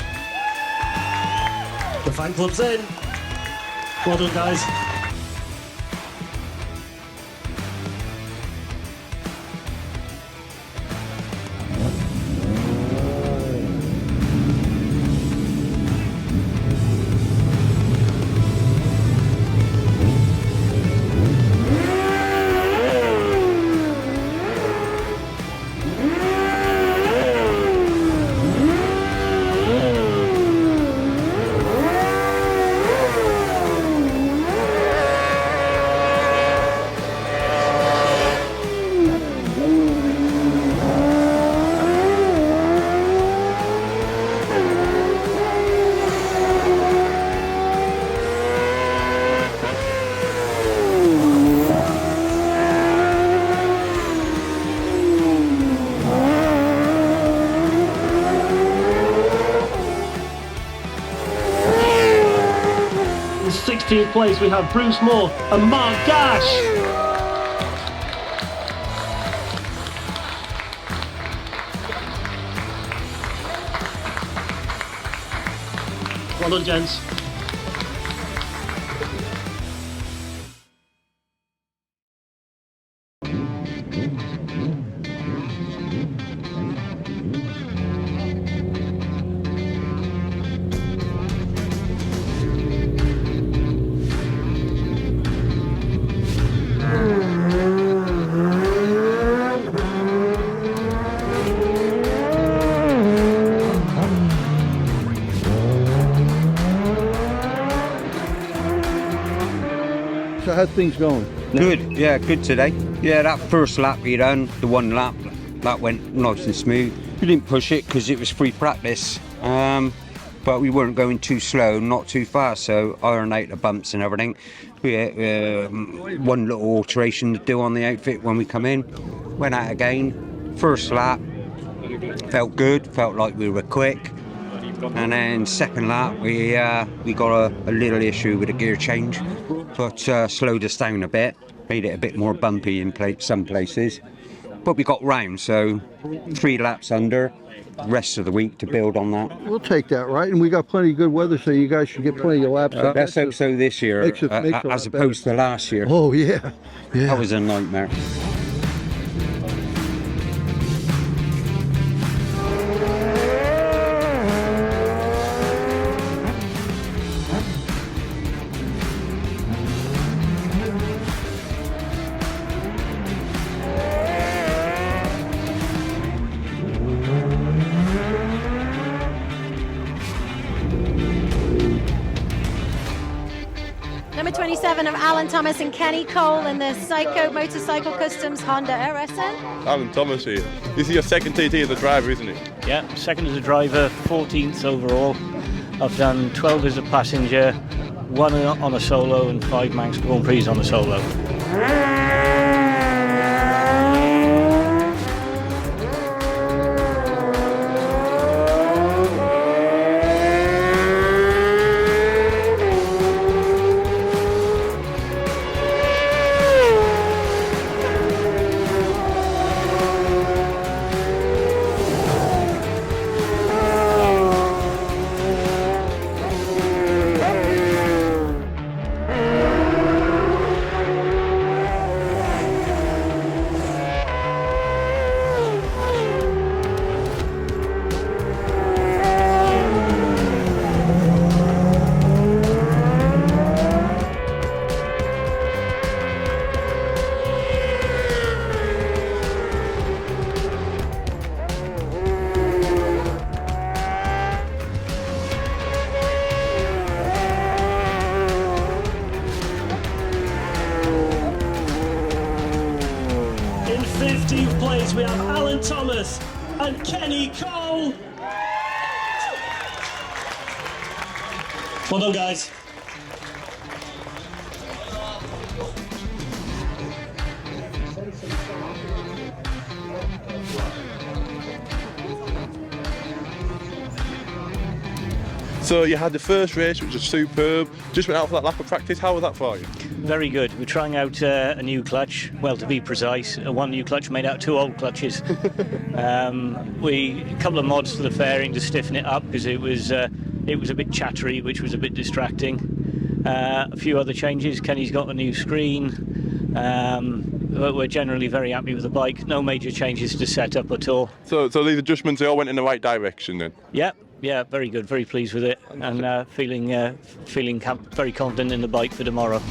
S22: The fan club's in. Well done, guys. In 16th place, we have Bruce Moore and Mark Gash. Well done, gents.
S20: So how's things going?
S12: Good, yeah, good today. Yeah, that first lap we done, the one lap, that went nice and smooth. We didn't push it because it was free practice, but we weren't going too slow, not too fast, so iron out the bumps and everything. We had one little alteration to do on the outfit when we come in. Went out again, first lap, felt good, felt like we were quick. And then second lap, we got a little issue with the gear change, but slowed us down a bit, made it a bit more bumpy in some places. But we got round, so 3 laps under, rest of the week to build on that.
S20: We'll take that, right? And we got plenty of good weather, so you guys should get plenty of laps.
S12: Let's hope so this year, as opposed to last year.
S20: Oh, yeah.
S12: That was a nightmare.
S1: Number 27 of Alan Thomas and Kenny Cole in the Psycho Motorcycle Customs Honda RSN.
S11: Alan Thomas here. This is your second TT as a driver, isn't it?
S6: Yeah, second as a driver, 14th overall. I've done 12 as a passenger, 1 on a solo and 5 Manx Grand Prix on a solo.
S22: In 15th place, we have Alan Thomas and Kenny Cole. Well done, guys.
S11: So you had the first race, which was superb. Just went out for that lap of practice. How was that for you?
S6: Very good. We're trying out a new clutch. Well, to be precise, one new clutch made out of 2 old clutches. A couple of mods to the fairing to stiffen it up because it was a bit chattery, which was a bit distracting. A few other changes. Kenny's got a new screen. But we're generally very happy with the bike. No major changes to setup at all.
S11: So these adjustments, they all went in the right direction then?
S6: Yeah, very good. Very pleased with it, and feeling very confident in the bike for tomorrow.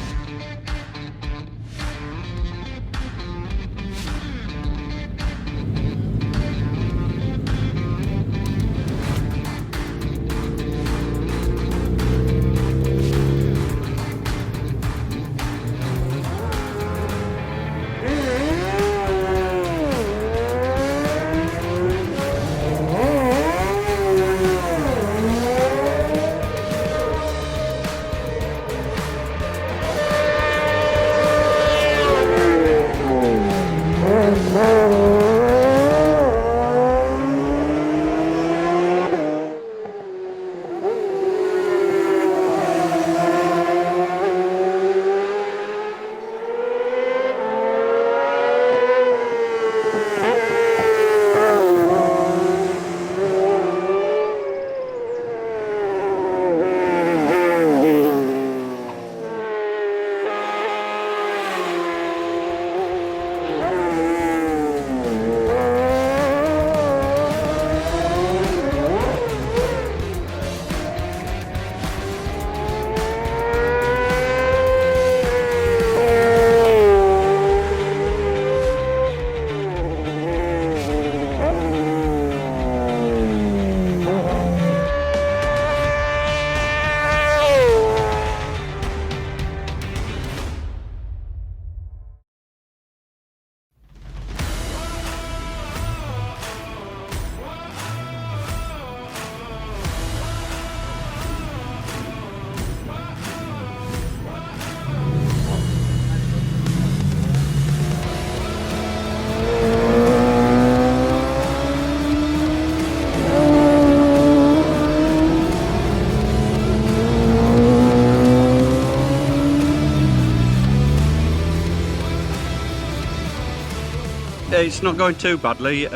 S14: It's not going too badly.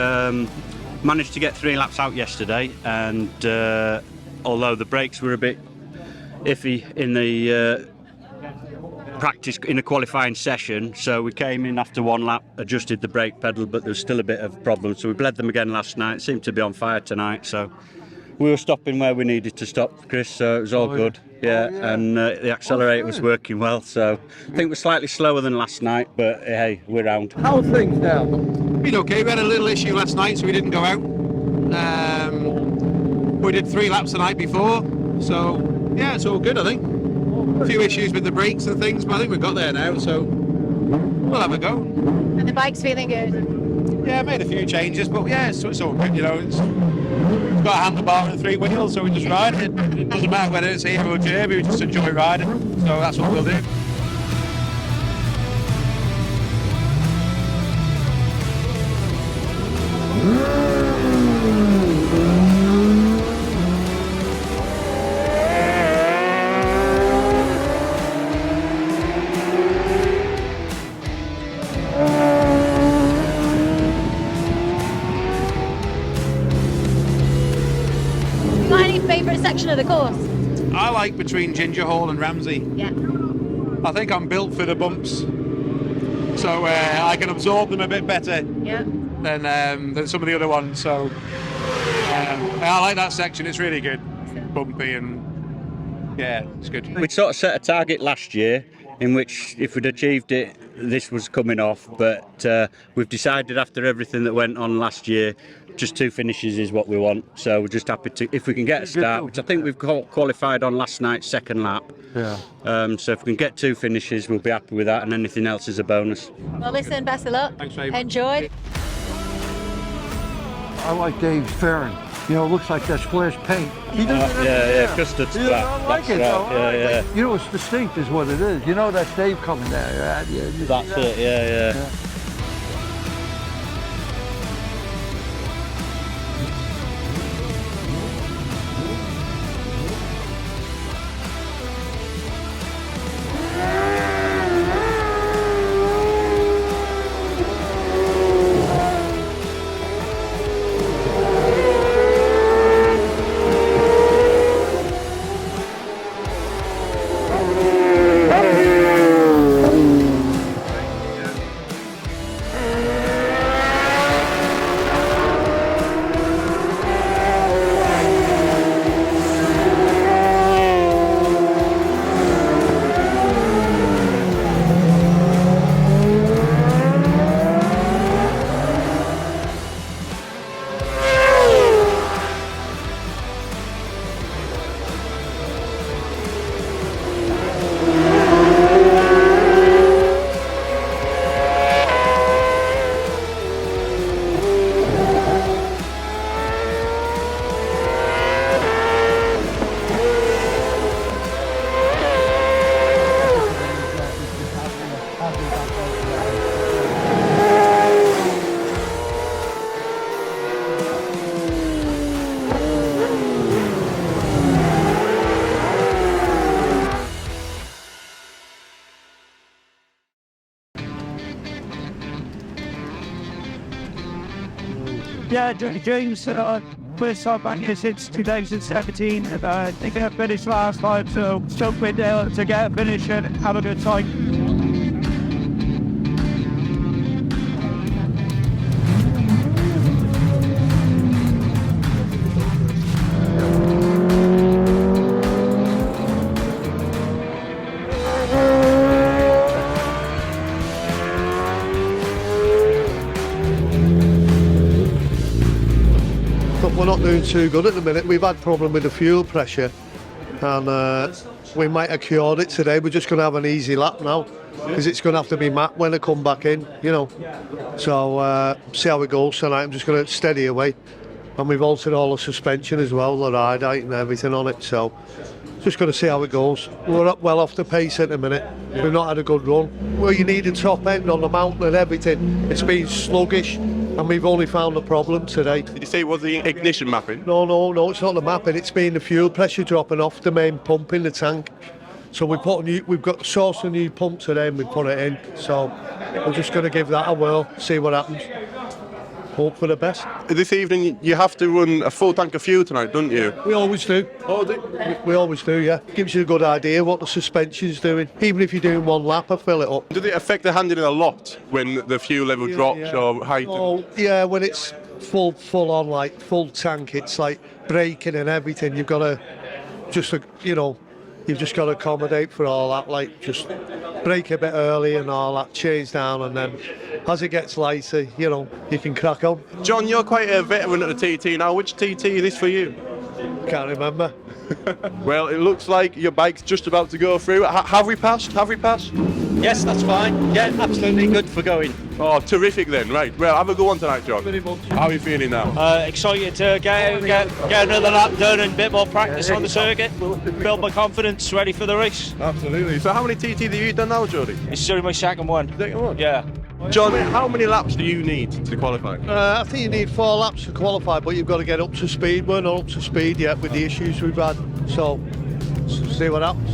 S14: Managed to get 3 laps out yesterday, and although the brakes were a bit iffy in the practice in a qualifying session, so we came in after 1 lap, adjusted the brake pedal, but there's still a bit of problem, so we bled them again last night. It seemed to be on fire tonight, so we were stopping where we needed to stop, Chris, so it was all good. Yeah, and the accelerator was working well, so I think we're slightly slower than last night, but hey, we're round.
S20: How are things now?
S15: Been okay. We had a little issue last night, so we didn't go out. We did 3 laps the night before, so yeah, it's all good, I think. A few issues with the brakes and things, but I think we've got there now, so we'll have a go.
S1: And the bike's feeling good?
S15: Yeah, made a few changes, but yeah, it's all good, you know. It's got a handlebar and 3 wheels, so we just ride it. It doesn't matter whether it's here or there, we just enjoy riding, so that's what we'll do.
S1: Favourite section of the course?
S15: I like between Ginger Hall and Ramsey.
S1: Yeah.
S15: I think I'm built for the bumps, so I can absorb them a bit better than some of the other ones. So I like that section. It's really good, bumpy, and yeah, it's good.
S14: We'd sort of set a target last year in which if we'd achieved it, this was coming off, but we've decided after everything that went on last year, just 2 finishes is what we want. So we're just happy to, if we can get a start, which I think we've qualified on last night's 2nd lap. Yeah. So if we can get 2 finishes, we'll be happy with that, and anything else is a bonus.
S1: Well, listen, best of luck.
S15: Thanks very
S1: much. Enjoy.
S20: I like Dave's fairing. You know, it looks like that splash paint. He doesn't
S14: custard
S20: splash.
S14: splash.
S20: Like it,
S14: That's right. Yeah.
S20: You know, it's distinct is what it is. You know that's Dave coming down.
S14: That's it, yeah.
S4: Yeah, James, first time back here since 2017. I think I finished last time, so jumping there to get a finish and have a good time.
S17: We're not doing too good at the minute. We've had problem with the fuel pressure, and we might have cured it today. We're just going to have an easy lap now, because it's going to have to be mapped when I come back in, you know. So see how it goes tonight. I'm just going to steady away, and we've altered all the suspension as well, the ride height and everything on it. So just going to see how it goes. We're up well off the pace at the minute. We've not had a good run. Well, you need a top end on the mountain and everything. It's been sluggish, and we've only found the problem today.
S11: Did you say it was the ignition mapping?
S17: No, it's not the mapping. It's been the fuel pressure dropping off the main pump in the tank. So we've got sourced a new pump today and we put it in. So we're just going to give that a whirl, see what happens. Hope for the best.
S11: This evening you have to run a full tank of fuel tonight, don't you?
S17: We always do. We always do, yeah. Gives you a good idea what the suspension's doing. Even if you're doing one lap, I fill it up.
S11: Does it affect the handling a lot when the fuel level drops or height?
S17: Oh, yeah, when it's full on, like full tank, it's like braking and everything. You've got to you've just got to accommodate for all that, like just brake a bit early and all that, change down, and then as it gets lighter, you can crack on.
S11: John, you're quite a veteran at the TT now. Which TT is this for you?
S17: Can't remember.
S11: Well, it looks like your bike's just about to go through. Have we passed?
S7: Yes, that's fine. Yeah, absolutely good for going.
S11: Oh, terrific then. Right. Well, have a good one tonight, John. How are you feeling now?
S6: Excited to get another lap done and a bit more practice on the circuit. Build my confidence, ready for the race.
S11: Absolutely. So how many TT have you done now, Jody?
S6: It's only my second one.
S11: Second one?
S6: Yeah.
S11: John, how many laps do you need to qualify?
S17: I think you need 4 laps to qualify, but you've got to get up to speed. We're not up to speed yet with the issues we've had. So see what happens.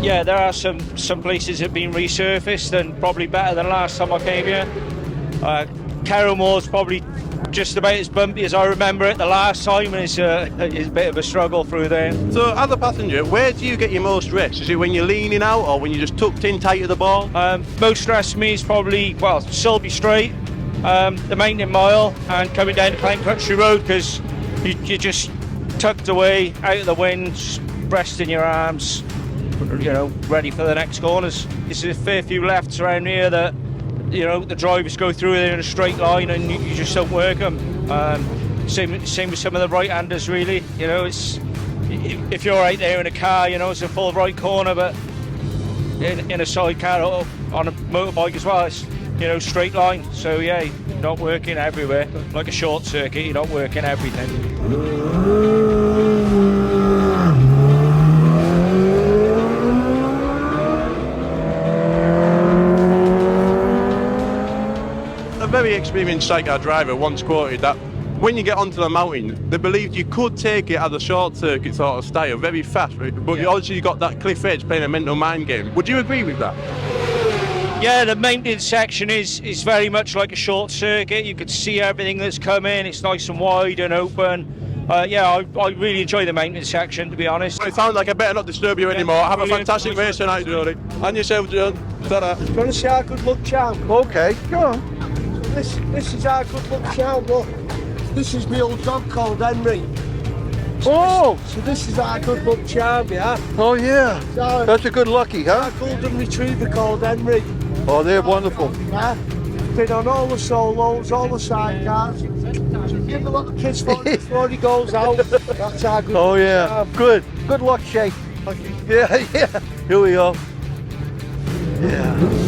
S6: Yeah, there are some places that have been resurfaced and probably better than last time I came here. Carrowmore's probably just about as bumpy as I remember it the last time, and it's a bit of a struggle through there.
S11: So, as a passenger, where do you get your most rest? Is it when you're leaning out or when you're just tucked in tight to the ball?
S6: Most rest for me is probably, Sulby Straight, the Mountain Mile, and coming down to Clan Country Road, because you're just tucked away, out of the wind, resting your arms, ready for the next corners. There's a fair few lefts around here that the drivers go through there in a straight line and you just don't work them. Same with some of the right-handers, really. It's if you're out there in a car, it's a full right corner, but in a sidecar or on a motorbike as well, it's straight line. So yeah, you're not working everywhere. Like a short circuit, you're not working everything.
S11: A very experienced sidecar driver once quoted that when you get onto the mountain, they believed you could take it as a short circuit sort of style, very fast, but obviously you got that cliff edge playing a mental mind game. Would you agree with that?
S6: Yeah, the mountain section is very much like a short circuit. You can see everything that's coming. It's nice and wide and open. I really enjoy the mountain section, to be honest.
S11: It sounds like I better not disturb you anymore. Have a fantastic race tonight, Jody. And yourself, John. Ta-da.
S17: Do you want to see our good luck charm? Okay, go on. This is our good luck charm, look. This is my old dog called Henry. So this is our good luck charm, yeah?
S20: Oh, yeah. That's a good lucky, huh?
S17: Our golden retriever called Henry.
S20: Oh, they're wonderful.
S17: Yeah. Been on all the solos, all the sidecars. Give a little kiss for him before he goes out. That's our good luck charm.
S20: Good. Good luck, Shay. Yeah. Here we go. Yeah.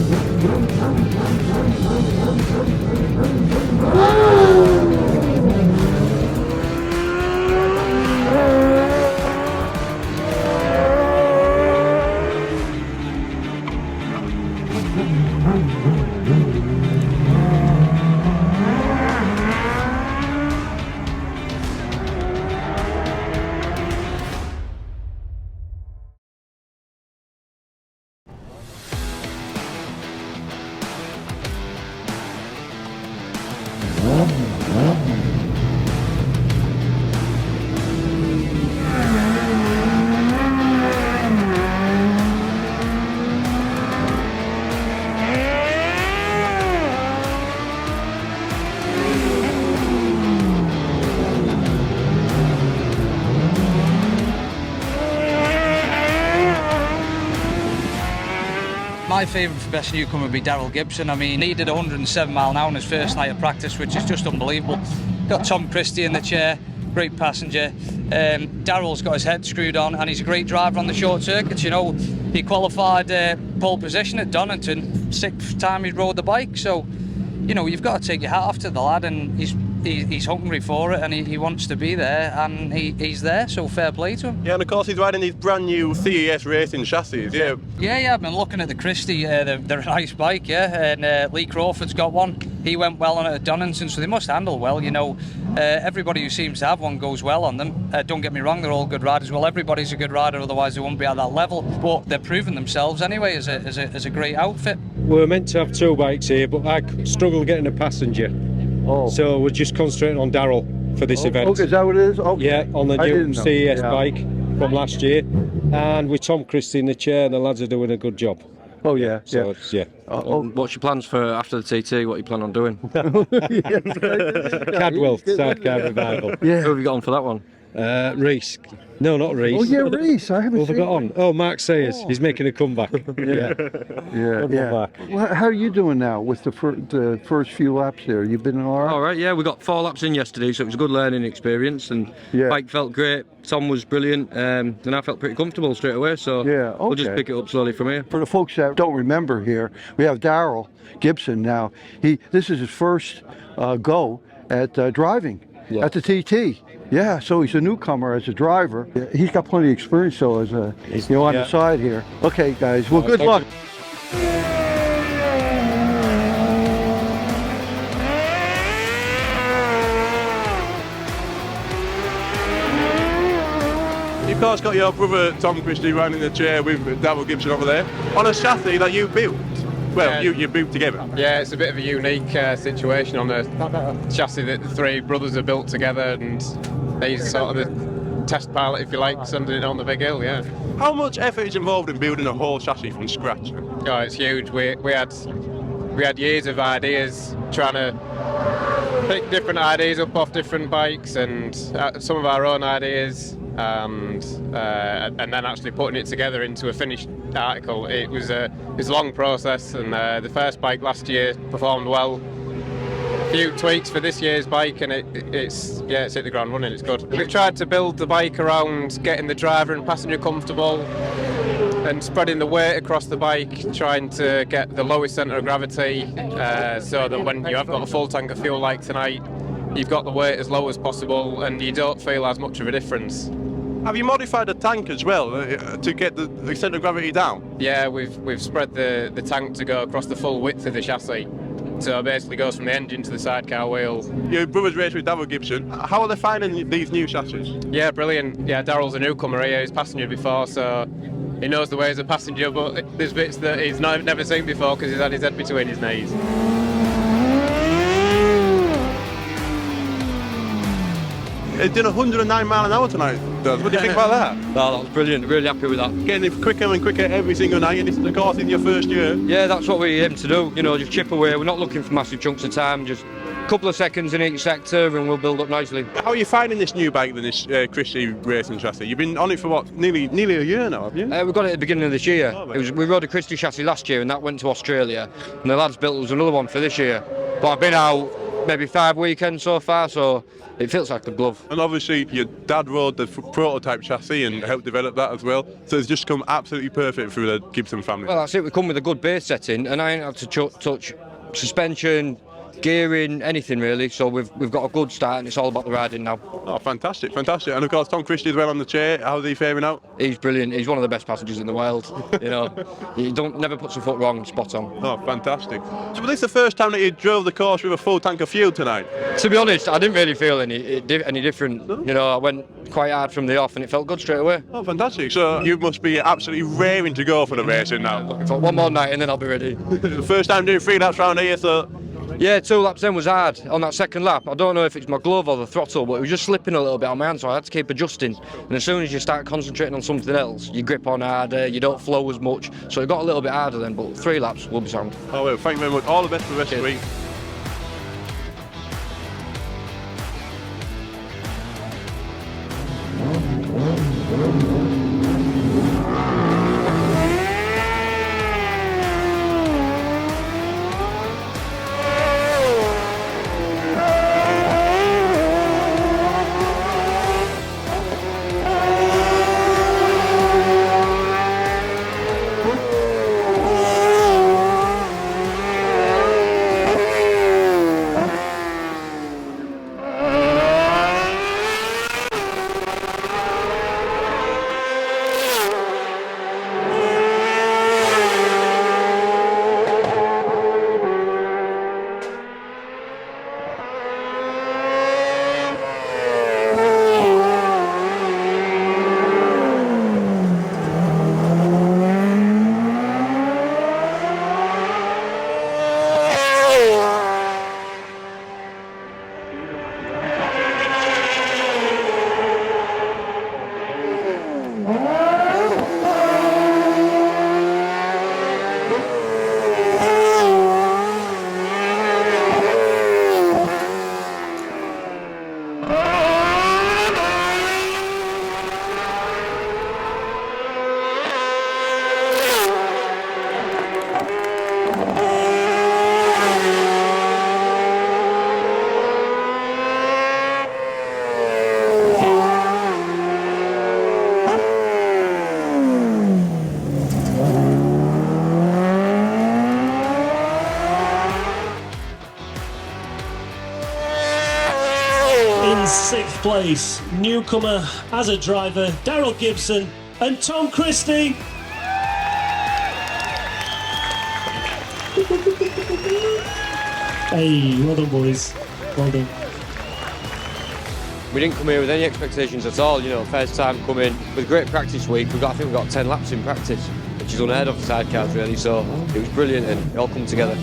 S3: My favourite for best newcomer would be Daryl Gibson. I mean, he did 107 mile an hour on his first night of practice, which is just unbelievable. Got Tom Christie in the chair, great passenger. Daryl's got his head screwed on, and he's a great driver on the short circuits. You know, he qualified pole position at Donington, 6th time he rode the bike. So, you know, you've got to take your hat off to the lad, and he's hungry for it, and he wants to be there, and he's there, so fair play to him.
S11: Yeah, and of course he's riding these brand new CES racing chassis, yeah.
S3: Yeah, I've been looking at the Christie, they're a nice bike, yeah, and Lee Crawford's got one. He went well on it at Donington, so they must handle well, you know. Everybody who seems to have one goes well on them. Don't get me wrong, they're all good riders. Well, everybody's a good rider, otherwise they won't be at that level, but they're proving themselves anyway as a great outfit.
S16: We're meant to have 2 bikes here, but I struggle getting a passenger.
S20: Oh.
S16: So we're just concentrating on Daryl for this event.
S20: Okay, is that what it is? Okay.
S16: Yeah, on the
S20: I
S16: new
S20: didn't know.
S16: CES
S20: Yeah.
S16: bike from last year. And with Tom Christie in the chair, the lads are doing a good job.
S20: Oh, yeah,
S16: So
S20: yeah.
S8: What's your plans for after the TT? What are you planning on doing?
S16: Cadwell, Sidecar Revival.
S20: Yeah.
S8: Who have you got on for that one?
S16: Reese. No, not Reese.
S20: Oh, yeah, Reese. I haven't
S16: Who have I
S20: seen
S16: got on? Oh, Mark Sayers. He's making a comeback. Yeah.
S20: Yeah, yeah. Well, how are you doing now with the first few laps there? You've been all right?
S8: All right, yeah, we got 4 laps in yesterday, so it was a good learning experience, and bike felt great. Tom was brilliant, and I felt pretty comfortable straight away. So
S20: yeah, okay.
S8: We'll just pick it up slowly from here.
S20: For the folks that don't remember here, we have Daryl Gibson now. This is his first go at driving at the TT. Yeah, so he's a newcomer as a driver. He's got plenty of experience though as on the side here. Okay, guys. Well, good luck.
S11: You've of course got your brother Tom Christie riding in the chair with Daryl Gibson over there on a chassis that you built. Well, you built together.
S9: Yeah, it's a bit of a unique situation on a chassis that the 3 brothers have built together, and he's sort of the test pilot, if you like, sending it on the big hill, yeah.
S11: How much effort is involved in building a whole chassis from scratch?
S9: Oh, it's huge. We had years of ideas, trying to pick different ideas up off different bikes, and some of our own ideas, and then actually putting it together into a finished article. It was a long process, and the first bike last year performed well. A few tweaks for this year's bike, and it's hit the ground running. It's good. We've tried to build the bike around getting the driver and passenger comfortable, and spreading the weight across the bike, trying to get the lowest centre of gravity, so that when you have got a full tank of fuel like tonight, you've got the weight as low as possible, and you don't feel as much of a difference.
S11: Have you modified the tank as well to get the centre of gravity down?
S9: Yeah, we've spread the tank to go across the full width of the chassis. So it basically goes from the engine to the sidecar wheel.
S11: Your brother's raced with Daryl Gibson. How are they finding these new chassis?
S9: Yeah, brilliant. Yeah, Daryl's a newcomer here. He's passenger before, so he knows the way as a passenger, but there's bits that he's never seen before because he's had his head between his knees.
S11: It did 109 mile an hour tonight, Does. What do you think about that?
S8: No, that was brilliant. Really happy with that.
S11: Getting it quicker and quicker every single night, and this is of course in your first year.
S8: Yeah, that's what we aim to do. You know, just chip away. We're not looking for massive chunks of time. Just a couple of seconds in each sector, and we'll build up nicely.
S11: How are you finding this new bike, this Christie racing chassis? You've been on it for what, nearly a year now, have you?
S8: We got it at the beginning of this year. We rode a Christie chassis last year, and that went to Australia. And the lads built us another one for this year. But I've been out maybe 5 weekends so far, so it feels like a glove.
S11: And obviously your dad rode the prototype chassis and helped develop that as well, so it's just come absolutely perfect for the Gibson family.
S8: Well, that's it. We come with a good base setting, and I ain't had to touch suspension, gearing, anything really, so we've got a good start, and it's all about the riding now.
S11: Oh, fantastic. And of course Tom Christie as well on the chair. How's he faring out?
S8: He's brilliant. He's one of the best passengers in the world. You know, he never puts a foot wrong. Spot on.
S11: Oh, fantastic. So was this the first time that you drove the course with a full tank of fuel tonight?
S8: To be honest, I didn't really feel any different. You know, I went quite hard from the off, and it felt good straight away.
S11: Oh, fantastic. So you must be absolutely raring to go for the racing now.
S8: For one more night, and then I'll be ready.
S11: First time doing 3 laps round here, so
S18: Yeah, 2 laps in was hard on that second lap. I don't know if it's my glove or the throttle, but it was just slipping a little bit on my hand, so I had to keep adjusting. And as soon as you start concentrating on something else, you grip on harder, you don't flow as much. So it got a little bit harder then, but 3 laps will be sound.
S11: Oh, well, thank you very much. All the best for the rest of the week.
S22: In 6th place, newcomer as a driver, Daryl Gibson and Tom Christie. Hey, well done, boys. Well done.
S18: We didn't come here with any expectations at all, you know, first time coming with great practice week. I think we got 10 laps in practice, which is unheard of for sidecars really, so it was brilliant and it all come together.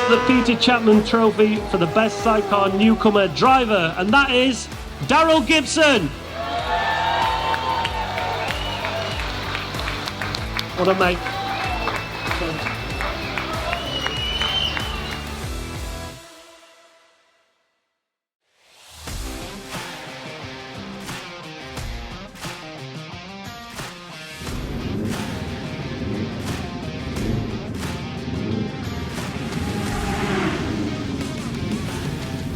S22: The Peter Chapman Trophy for the best sidecar newcomer driver, and that is Daryl Gibson. What a mate.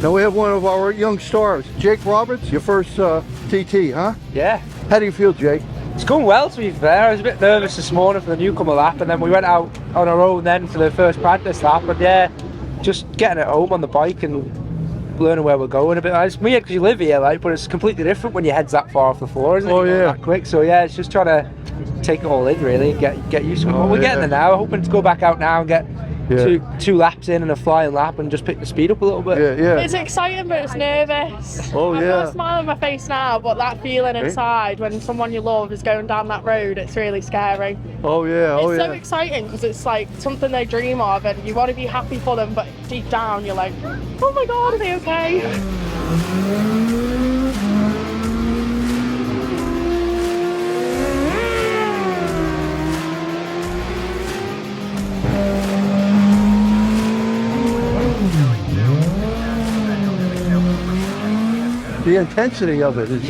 S20: Now we have one of our young stars, Jake Roberts, your first TT, huh?
S8: Yeah.
S20: How do you feel, Jake?
S8: It's going well, to be fair. I was a bit nervous this morning for the newcomer lap, and then we went out on our own then for the first practice lap, and yeah, just getting it home on the bike and learning where we're going a bit. It's weird because you live here, like, but it's completely different when your head's that far off the floor, isn't it?
S20: Oh, yeah.
S8: That quick. So yeah, it's just trying to take it all in really and get used to it. But we're getting there now. Hoping to go back out now and get two laps in and a flying lap and just pick the speed up a little bit.
S19: It's exciting, but it's nervous.
S20: Oh,
S19: I've
S20: yeah.
S19: got a smile on my face now, but that feeling inside when someone you love is going down that road, it's really scary.
S20: Oh yeah,
S19: It's so exciting because it's like something they dream of and you want to be happy for them, but deep down you're like, oh my god, are they okay?
S20: The intensity of it is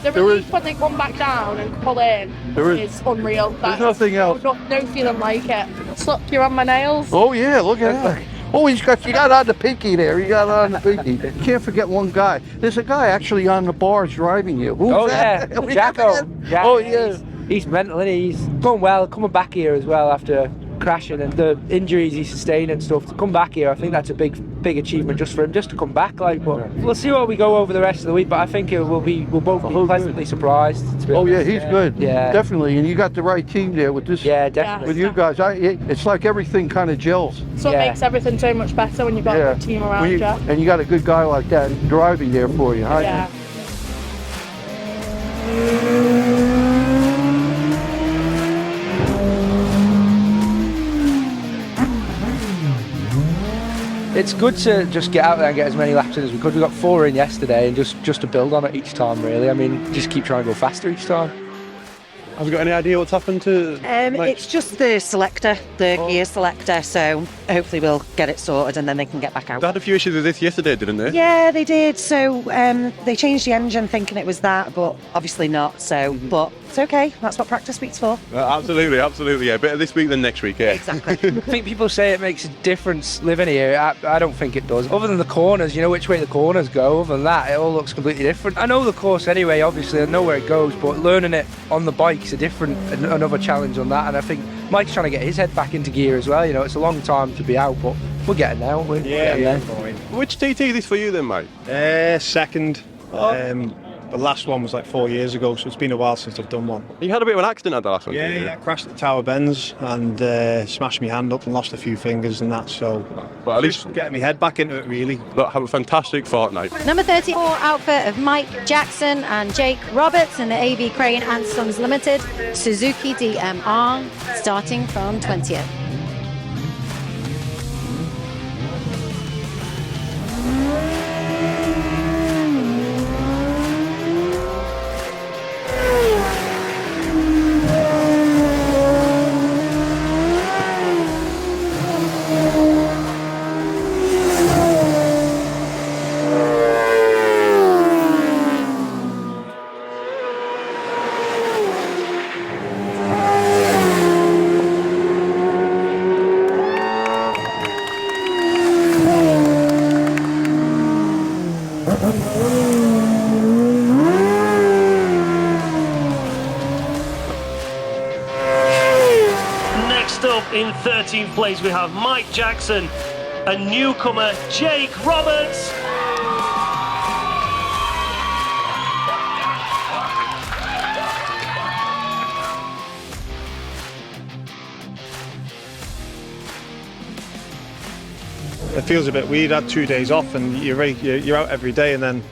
S19: The relief when they come back down and pull in is unreal.
S20: There's nothing else.
S19: No feeling like it. Look, you're on my nails.
S20: Oh yeah, look at that. Oh, you got on the pinky there. You got on the pinky. You can't forget one guy. There's a guy actually on the bars driving you. Who's that?
S8: Jacko.
S20: Oh yeah.
S8: He's mental, isn't he? He's going well, coming back here as well after crashing and the injuries he sustained and stuff. To come back here, I think that's a big achievement just for him, just to come back. Like, but we'll see what we go over the rest of the week. But I think we'll both be pleasantly surprised.
S20: Oh yeah, he's good.
S8: Yeah,
S20: definitely. And you got the right team there with this.
S8: Yeah, definitely.
S20: With you guys, it's like everything kind of gels.
S19: So it makes everything so much better when you've got a good team around you.
S20: And you got a good guy like that driving there for you. Huh?
S19: Yeah.
S8: It's good to just get out there and get as many laps in as we could. We got 4 in yesterday, and just to build on it each time, really. I mean, just keep trying to go faster each time.
S10: Have you got any idea what's happened to
S21: It's just the selector, the gear selector, so hopefully we'll get it sorted and then they can get back out.
S10: They had a few issues with this yesterday, didn't they?
S21: Yeah, they did. So they changed the engine thinking it was that, but obviously not. So, but it's okay. That's what practice week's for.
S10: Absolutely, yeah. Better this week than next week, yeah.
S21: Exactly.
S8: I think people say it makes a difference living here. I don't think it does. Other than the corners, you know which way the corners go. Other than that, it all looks completely different. I know the course anyway, obviously. I know where it goes, but learning it on the bike's another challenge on that. And I think Mike's trying to get his head back into gear as well. You know, it's a long time to be out, but we're getting there, aren't we?
S10: Yeah. Which TT is this for you then, mate?
S7: Second. The last one was like 4 years ago, so it's been a while since I've done one.
S10: You had a bit of an accident at the last one,
S7: Yeah,
S10: didn't you?
S7: I crashed at Tower Bends and smashed my hand up and lost a few fingers and that, so
S10: but at least
S7: getting my head back into it, really.
S10: Look, have a fantastic fortnight.
S1: Number 34 outfit of Mike Jackson and Jake Roberts in the AV Crane and Sons Limited Suzuki DMR, starting from 20th.
S22: Next up in 13th place we have Mike Jackson and newcomer Jake Roberts.
S7: It feels a bit weird. I had 2 days off and you're out every day, and then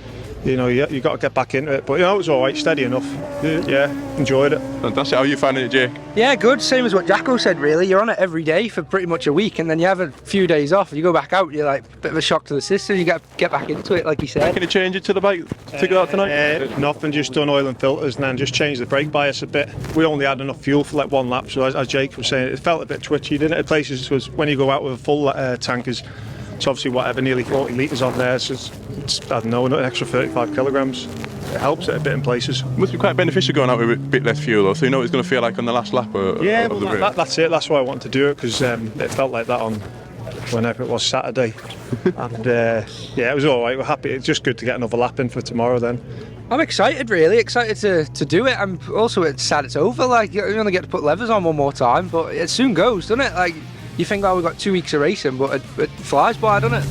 S7: you got to get back into it. But you know, it was all right, steady enough. Yeah, enjoyed it.
S10: Fantastic. How are you finding it, Jay?
S8: Yeah, good. Same as what Jacko said, really. You're on it every day for pretty much a week, and then you have a few days off. You go back out, you're like a bit of a shock to the system. You get back into it, like you said.
S10: Can you change it to the bike to go out tonight?
S7: Nothing, just done oil and filters and then just changed the brake bias a bit. We only had enough fuel for like one lap, so as Jake was saying, it felt a bit twitchy, didn't it? At places was when you go out with a full tank it's obviously whatever, nearly 40 litres on there, so it's I don't know, an extra 35 kilograms. It helps it a bit in places.
S10: Must be quite beneficial going out with a bit less fuel though, so you know what it's going to feel like on the last lap of
S7: Yeah,
S10: of the
S7: well,
S10: race.
S7: that's it, that's why I wanted to do it, because it felt like that on whenever it was Saturday. And yeah, it was all right, we're happy. It's just good to get another lap in for tomorrow then.
S8: I'm excited, really excited to do it. I'm also sad it's over. Like, you only get to put levers on one more time, but it soon goes, doesn't it? Like, you think, oh, we've got 2 weeks of racing, but it flies by, doesn't it?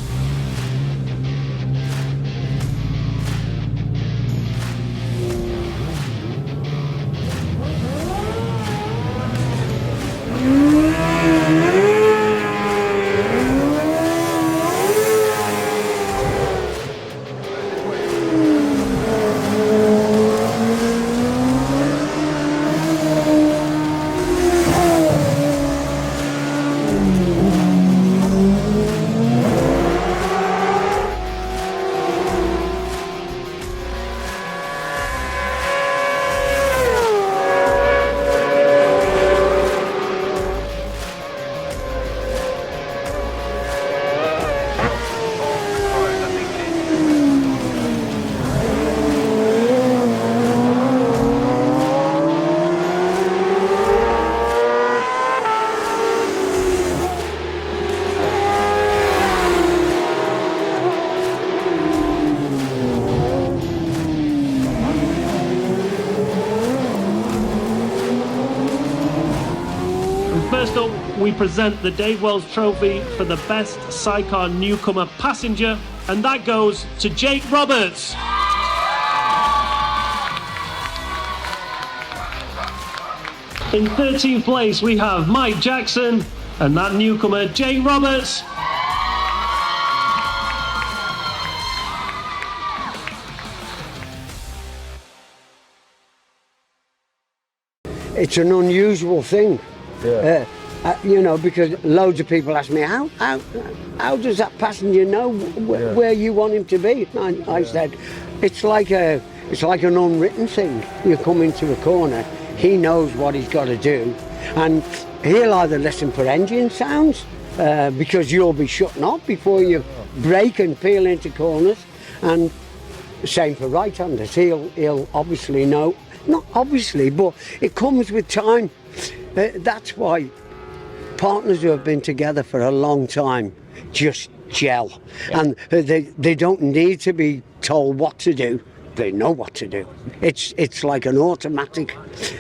S22: present the Dave Wells Trophy for the best sidecar newcomer passenger, and that goes to Jake Roberts. In 13th place, we have Mike Jackson, and that newcomer, Jake Roberts.
S5: It's an unusual thing, you know, because loads of people ask me, how does that passenger know where you want him to be? And I said, it's like an unwritten thing. You come into a corner, he knows what he's got to do, and he'll either listen for engine sounds, because you'll be shutting off before you brake and peel into corners, and same for right-handers. He'll obviously know. Not obviously, but it comes with time. That's why partners who have been together for a long time just gel. And they don't need to be told what to do. They know what to do. It's like an automatic.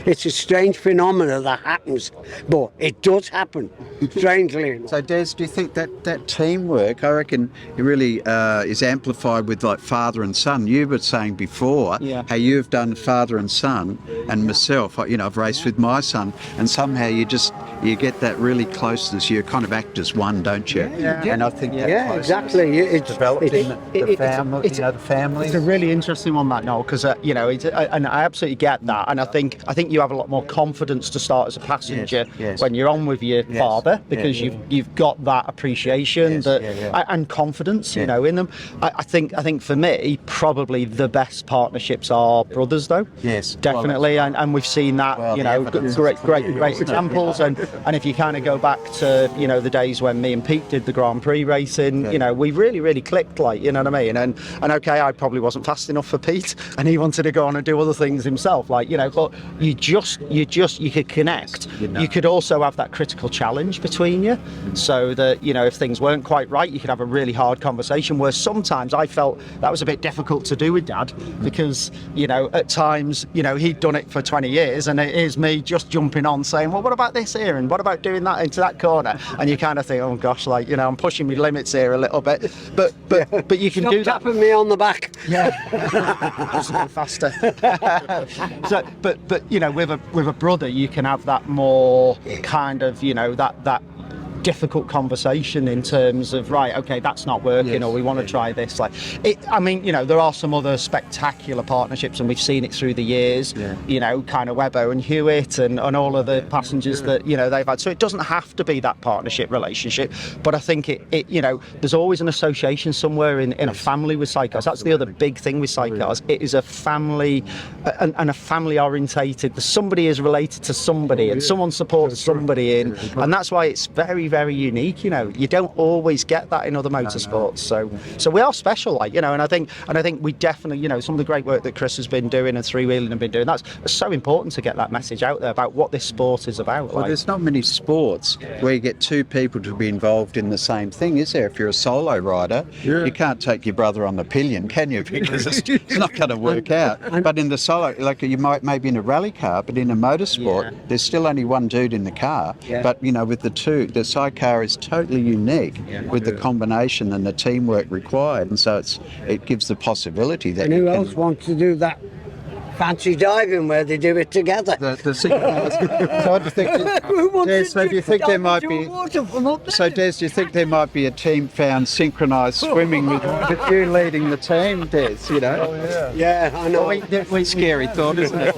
S5: It's a strange phenomenon that happens, but it does happen, strangely.
S13: So Des, do you think that teamwork, I reckon, it really is amplified with like father and son? You were saying before how you've done father and son, and myself, you know, I've raced with my son, and somehow you get that really closeness. You kind of act as one, don't you?
S5: Yeah.
S13: And I think
S5: exactly.
S13: It's developed in the family. You know, the family.
S7: It's a really interesting one, that, Noel, because you know, and I absolutely get that, and I think you have a lot more confidence to start as a passenger when you're on with your father, because you've got that appreciation and confidence, you know, in them. I think for me, probably the best partnerships are brothers, though.
S13: Yes,
S7: definitely, and we've seen that. You know, great examples, and if you kind of go back to, you know, the days when me and Pete did the Grand Prix racing, you know, we really clicked, like, you know what I mean. And okay, I probably wasn't fast enough for Pete, and he wanted to go on and do other things himself, like, you know, but you could connect. You could also have that critical challenge between you, so that, you know, if things weren't quite right, you could have a really hard conversation, where sometimes I felt that was a bit difficult to do with Dad, because, you know, at times, you know, he'd done it for 20 years, and it is me just jumping on saying, well, what about this here, and what about doing that into that corner, and you kind of think, oh gosh, like, you know, I'm pushing my limits here a little bit, but you can do that.
S5: Tapping me on the back.
S7: Just a bit faster. So, but you know, with a brother, you can have that more kind of, you know, that difficult conversation in terms of, right, okay, that's not working, or we want to try this. Like, I mean, you know, there are some other spectacular partnerships, and we've seen it through the years. You know, kind of Webber and Hewitt, and all of the passengers that, you know, they've had. So it doesn't have to be that partnership relationship, but I think it you know, there's always an association somewhere in a family with sidecars. That's the other big thing with sidecars. It is a family, and a family orientated. Somebody is related to somebody, and someone supports somebody in, and that's why it's very, very unique. You know, you don't always get that in other motorsports. So we are special, like, you know, and I think we definitely, you know, some of the great work that Chris has been doing and 3WHEELING have been doing, that's so important to get that message out there about what this sport is about.
S13: Well, there's not many sports where you get two people to be involved in the same thing, is there? If you're a solo rider, you can't take your brother on the pillion, can you? Because it's not going to work out. But in the solo, like, you might maybe in a rally car, but in a motorsport, there's still only one dude in the car. But, you know, with the sidecar is totally unique with the combination and the teamwork required, and so it gives the possibility that.
S5: And who else wants to do that fancy diving where they do it together?
S13: So do you think there might be? So Des, do you think there might be a team found synchronised swimming with you leading the team, Des? You know?
S5: Oh, yeah, I know.
S13: Scary thought, isn't it?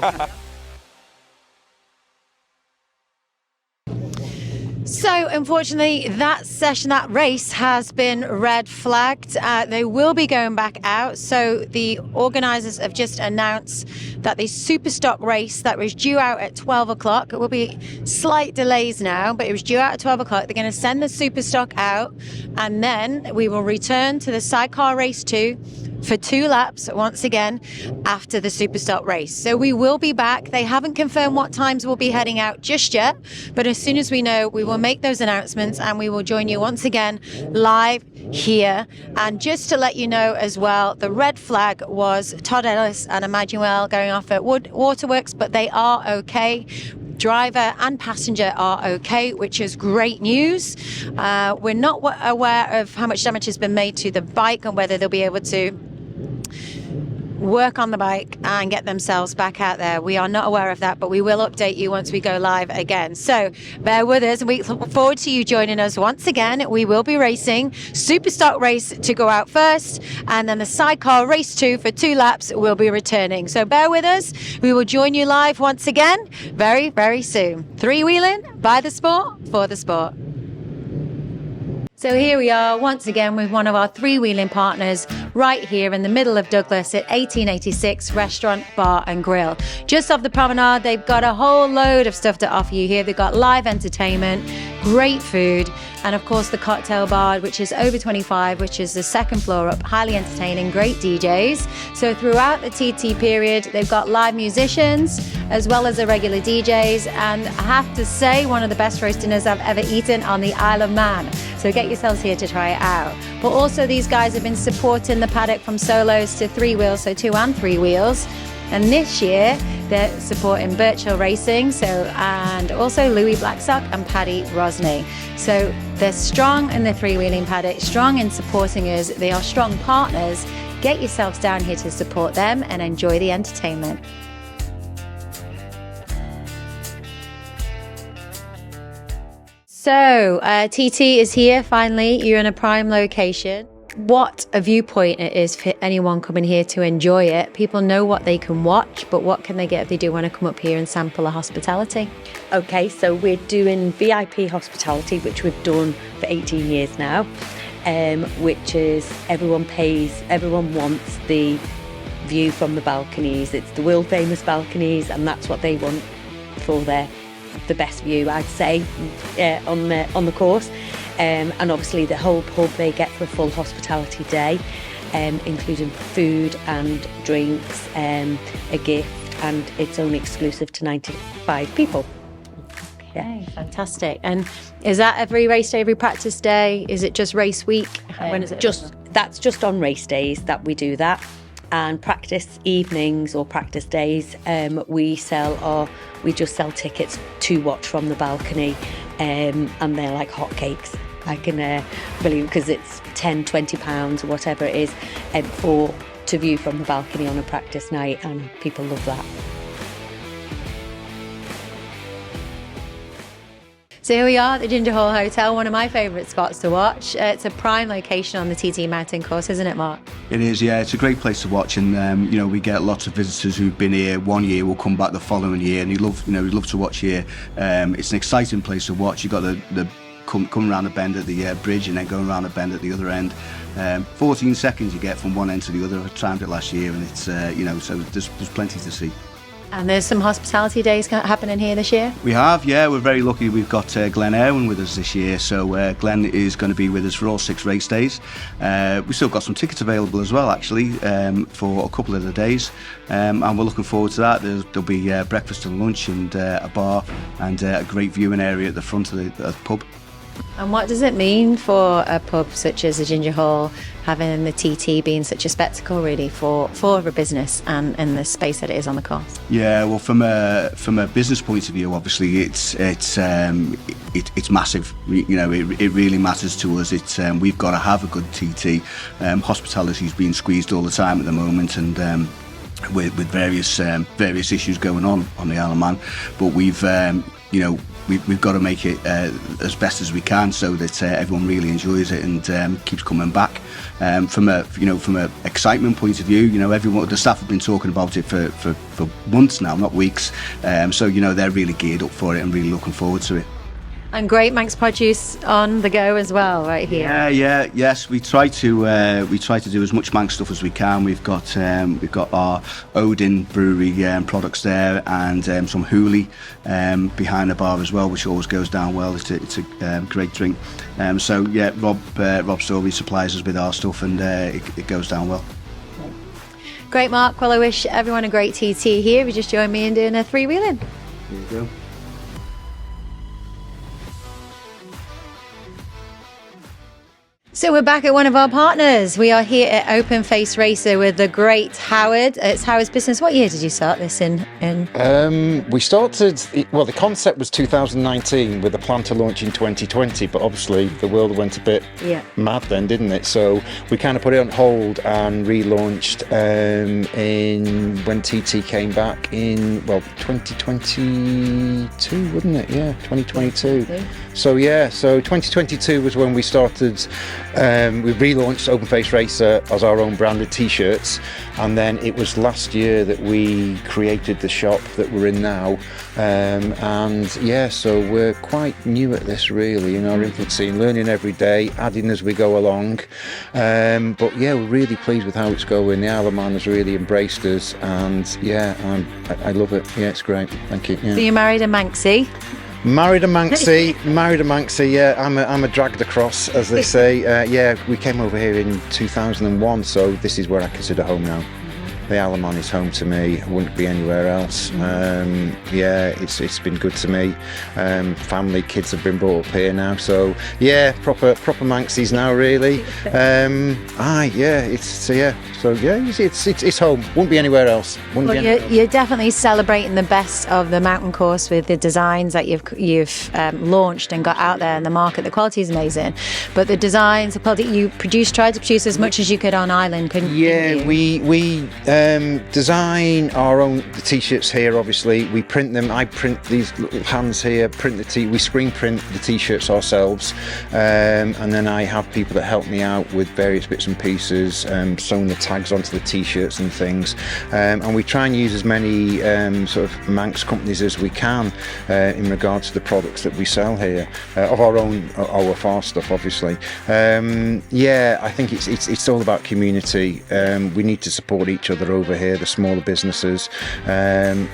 S1: So, unfortunately, that race has been red flagged. They will be going back out. So, the organisers have just announced that the Superstock race that was due out at 12 o'clock, it will be slight delays now, but it was due out at 12 o'clock. They're going to send the Superstock out, and then we will return to the Sidecar Race 2 for 2 laps once again after the Superstock race. So we will be back. They haven't confirmed what times we'll be heading out just yet, but as soon as we know, we will make those announcements, and we will join you once again live here. And just to let you know as well, the red flag was Todd Ellis and Emmanuel going off at Waterworks, but they are okay. driver and passenger are okay, which is great news. We're not aware of how much damage has been made to the bike and whether they'll be able to work on the bike and get themselves back out there. We are not aware of that, but we will update you once we go live again. So bear with us, and we look forward to you joining us once again. We will be racing Superstock race to go out first, and then the Sidecar race 2 for 2 laps will be returning. So bear with us. We will join you live once again very, very soon. Three-wheeling, by the sport, for the sport. So here we are once again with one of our three-wheeling partners right here in the middle of Douglas at 1886 Restaurant, Bar and Grill. Just off the promenade, they've got a whole load of stuff to offer you here. They've got live entertainment, great food, and of course the cocktail bar, which is over 25, which is the second floor up, highly entertaining, great DJs. So throughout the TT period, they've got live musicians as well as the regular DJs, and I have to say, one of the best roast dinners I've ever eaten on the Isle of Man. So get yourselves here to try it out. But also these guys have been supporting the paddock from solos to 3 wheels, so 2 and 3 wheels. And this year they're supporting Birchill Racing, and also Louis Blackstock and Paddy Rosney. So they're strong in the three-wheeling paddock, strong in supporting us. They are strong partners. Get yourselves down here to support them and enjoy the entertainment. So TT is here finally. You're in a prime location. What a viewpoint it is for anyone coming here to enjoy it. People know what they can watch, but what can they get if they do want to come up here and sample a hospitality?
S2: Okay, so we're doing VIP hospitality, which we've done for 18 years now, which is everyone wants the view from the balconies. It's the world famous balconies, and that's what they want for the best view, I'd say, on the course. And obviously the whole pub they get for a full hospitality day, including food and drinks, a gift, and it's only exclusive to 95 people.
S1: Okay, fantastic. And is that every race day, every practice day? Is it just race week? When is it?
S2: That's just on race days that we do that. And practice evenings or practice days, we just sell tickets to watch from the balcony, and they're like hotcakes. I can believe, because it's £10-20 or whatever it is to view from the balcony on a practice night, and people love that.
S1: So here we are at the Ginger Hall Hotel, one of my favourite spots to watch. It's a prime location on the TT Mountain course, isn't it, Mark?
S12: It is, yeah. It's a great place to watch, and we get lots of visitors who've been here 1 year will come back the following year, and we love to watch here. It's an exciting place to watch. You've got the come around the bend at the bridge, and then going around the bend at the other end. 14 seconds you get from one end to the other. I timed it last year, and it's so there's plenty to see.
S1: And there's some hospitality days happening here this year?
S12: We have, yeah. We're very lucky. We've got Glenn Irwin with us this year. So Glenn is going to be with us for all 6 race days. We've still got some tickets available as well, actually, for a couple of the days. And we're looking forward to that. There'll be breakfast and lunch and a bar and a great viewing area at the front of the pub.
S1: And what does it mean for a pub such as the Ginger Hall, having the TT being such a spectacle, really, for a business and the space that it is on the course?
S12: Yeah, well, from a business point of view, obviously, it's massive. It really matters to us. We've got to have a good TT. Hospitality's being squeezed all the time at the moment, and with various issues going on the Isle of Man, but we've got to make it as best as we can so that everyone really enjoys it and keeps coming back. From a excitement point of view, the staff have been talking about it for months now, not weeks. So they're really geared up for it and really looking forward to it.
S1: And great Manx produce on the go as well, right here.
S12: Yes. We try to do as much Manx stuff as we can. We've got our Odin brewery products there, and some Hooli behind the bar as well, which always goes down well. It's a great drink. Rob Story supplies us with our stuff, and it goes down well.
S1: Great, Mark. Well, I wish everyone a great TT here. You just joined me in doing a three-wheeling.
S12: There you go.
S1: So we're back at one of our partners. We are here at Open Face Racer with the great Howard. It's Howard's business. What year did you start this in?
S14: We started, well, the concept was 2019 with a plan to launch in 2020, but obviously the world went a bit mad then, didn't it? So we kind of put it on hold and relaunched when TT came back in, 2022, wouldn't it? Yeah, 2022. So 2022 was when we started. We relaunched Open Face Racer as our own branded t-shirts, and then it was last year that we created the shop that we're in now. So we're quite new at this, really, in our infancy, learning every day, adding as we go along. But yeah, we're really pleased with how it's going. The Isle of Man has really embraced us, and I love it. Yeah, it's great. Thank you. Yeah.
S1: So you married a Manxie?
S14: Married a Manxie, yeah. I'm a dragged across, as they say. We came over here in 2001, so this is where I consider home now. The Isle of Man is home to me. I wouldn't be anywhere else. It's been good to me. Family, kids have been brought up here now, so yeah, proper Manxies now, really. It's home. Wouldn't be anywhere else.
S1: You're definitely celebrating the best of the mountain course with the designs that you've launched and got out there in the market. The quality is amazing, but the designs, the quality you tried to produce as much as you could on island, couldn't you?
S14: Yeah, we design our own t-shirts here. Obviously, we print them. I print these little hands here. We screen print the t-shirts ourselves, and then I have people that help me out with various bits and pieces, sewing the tags onto the t-shirts and things. And we try and use as many sort of Manx companies as we can in regards to the products that we sell here, of our own OFR stuff, obviously. I think it's all about community. We need to support each other over here, the smaller businesses, and